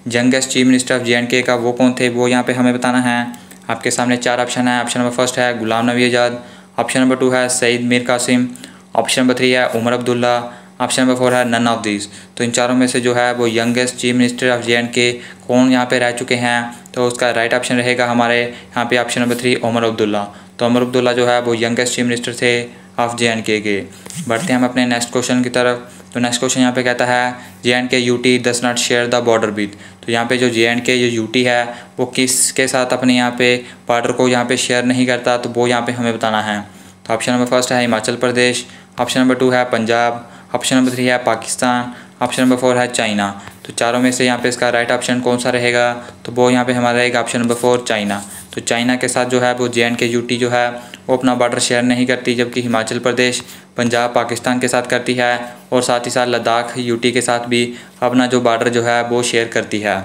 youngest chief minister of JNK का वो कौन थे वो यहाँ पे हमें बताना है। आपके सामने 4 ऑप्शन है। ऑप्शन नंबर फर्स्ट है गुलाम नबी आज़ाद, ऑप्शन नंबर 2 है सईद मीर कासिम, ऑप्शन नंबर 3 है उमर अब्दुल्ला, ऑप्शन नंबर 4 है नन ऑफ दीज। तो इन चारों में से जो है वो youngest chief minister of JNK कौन यहाँ पे रह चुके हैं। तो उसका राइट ऑप्शन रहेगा हमारे यहाँ पे ऑप्शन नंबर 3 उमर अब्दुल्ला। तो उमर अब्दुल्ला जो है वो यंगेस्ट चीफ मिनिस्टर थे ऑफ JNK के। बढ़ते हैं हम अपने नेक्स्ट क्वेश्चन की तरफ। तो नेक्स्ट क्वेश्चन यहाँ पे कहता है JNK UT does not share the border with. तो यहाँ पे जो JNK जो UT है वो किसके साथ अपने यहाँ पे बॉर्डर को यहाँ पे शेयर नहीं करता, तो वो यहाँ पे हमें बताना है। तो ऑप्शन नंबर फर्स्ट है हिमाचल प्रदेश, ऑप्शन नंबर 2 है पंजाब, ऑप्शन नंबर 3 है पाकिस्तान, ऑप्शन नंबर 4 है चाइना। तो चारों में से यहाँ पे इसका राइट ऑप्शन कौन सा रहेगा, तो वो यहाँ पे हमारा रहेगा ऑप्शन नंबर 4 चाइना। तो चाइना के साथ जो है वो JNK UT जो है वो अपना बॉर्डर शेयर नहीं करती, जबकि हिमाचल प्रदेश पंजाब पाकिस्तान के साथ करती है और साथ ही साथ लद्दाख UT के साथ भी अपना जो बॉर्डर जो है वो शेयर करती है।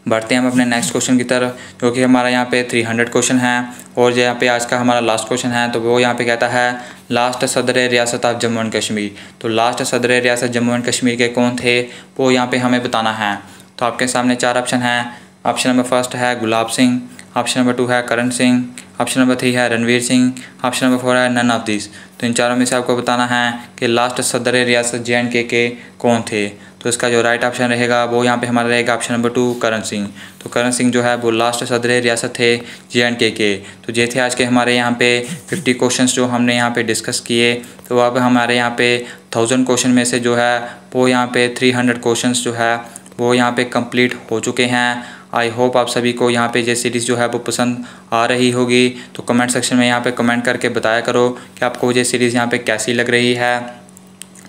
बढ़ते हैं हम अपने नेक्स्ट क्वेश्चन की तरफ, जो कि हमारा यहाँ पे 300 क्वेश्चन है और यहाँ पे आज का हमारा लास्ट क्वेश्चन है। तो वो यहाँ पे कहता है लास्ट सदर रियासत ऑफ जम्मू एंड कश्मीर। तो लास्ट सदर रियासत जम्मू एंड कश्मीर के कौन थे वो यहाँ पे हमें बताना है। तो आपके सामने 4 ऑप्शन हैं। ऑप्शन नंबर फर्स्ट है गुलाब सिंह, ऑप्शन नंबर 2 है करण सिंह, ऑप्शन नंबर 3 है रणवीर सिंह, ऑप्शन नंबर 4 है नन ऑफ दिस। तो इन चारों में से आपको बताना है कि लास्ट सदर रियासत JNK के कौन थे। तो इसका जो राइट ऑप्शन रहेगा वो यहाँ पे हमारा रहेगा ऑप्शन नंबर 2 करण सिंह। तो करण सिंह जो है वो लास्ट सदर रियासत थे JNK के। तो ये थे आज के हमारे यहाँ पे 50 क्वेश्चंस जो हमने यहाँ पे डिस्कस किए। तो अब हमारे यहाँ पे 1000 क्वेश्चन में से जो है वो यहाँ पे 300 क्वेश्चंस जो है वो यहाँ पे कंप्लीट हो चुके हैं। आई होप आप सभी को यहाँ पे ये सीरीज़ जो है वो पसंद आ रही होगी। तो कमेंट सेक्शन में यहाँ पे कमेंट करके बताया करो कि आपको ये सीरीज़ यहाँ पे कैसी लग रही है,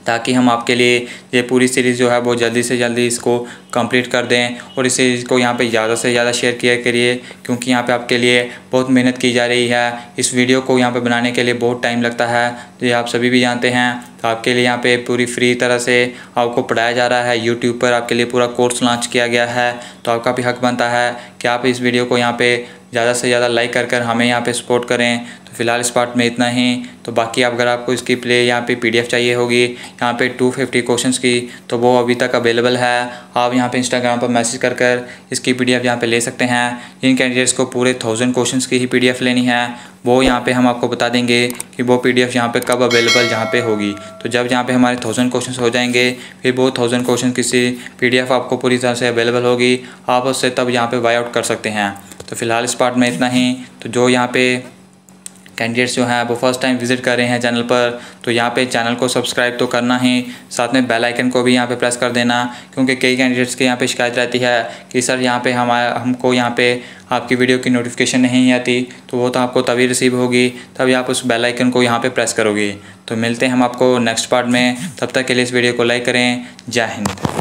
ताकि हम आपके लिए ये पूरी सीरीज़ जो है वो जल्दी से जल्दी इसको कंप्लीट कर दें और इस सीरीज़ को यहाँ पे ज़्यादा से ज़्यादा शेयर किया करिए, क्योंकि यहाँ पे आपके लिए बहुत मेहनत की जा रही है। इस वीडियो को यहाँ पे बनाने के लिए बहुत टाइम लगता है, तो ये आप सभी भी जानते हैं। तो आपके लिए यहाँ पे पूरी फ्री तरह से आपको पढ़ाया जा रहा है। यूट्यूब पर आपके लिए पूरा कोर्स लॉन्च किया गया है, तो आपका भी हक बनता है कि आप इस वीडियो को यहाँ पे ज़्यादा से ज़्यादा लाइक कर हमें यहाँ पे सपोर्ट करें। तो फिलहाल इस पार्ट में इतना ही। तो बाकी अगर आपको इसकी यहाँ पे PDF चाहिए होगी यहाँ पे 250 क्वेश्चंस की, तो वो अभी तक अवेलेबल है। आप यहाँ पे इंस्टाग्राम पर मैसेज कर इसकी PDF यहाँ पे ले सकते हैं। जिन कैंडिडेट्स को पूरे 1000 क्वेश्चंस की ही PDF लेनी है वो यहाँ पे हम आपको बता देंगे कि वो PDF यहाँ पे कब अवेलेबल यहाँ पे होगी। तो जब यहाँ पे हमारे 1000 क्वेश्चंस हो जाएंगे फिर वो 1000 क्वेश्चन किसी PDF आपको पूरी तरह से अवेलेबल होगी, आप उससे तब यहाँ पे बाय आउट कर सकते हैं। तो फिलहाल इस पार्ट में इतना ही। तो जो यहाँ पे कैंडिडेट्स जो हैं वो फर्स्ट टाइम विजिट कर रहे हैं चैनल पर, तो यहाँ पे चैनल को सब्सक्राइब तो करना ही, साथ में बेल आइकन को भी यहाँ पे प्रेस कर देना। क्योंकि कई कैंडिडेट्स के यहाँ पे शिकायत रहती है कि सर यहाँ पे हमको यहाँ पे आपकी वीडियो की नोटिफिकेशन नहीं आती, तो वो तो आपको तभी रिसीव होगी तभी आप उस बेल आइकन को यहाँ पे प्रेस करोगे। तो मिलते हैं हम आपको नेक्स्ट पार्ट में, तब तक के लिए इस वीडियो को लाइक करें। जय हिंद।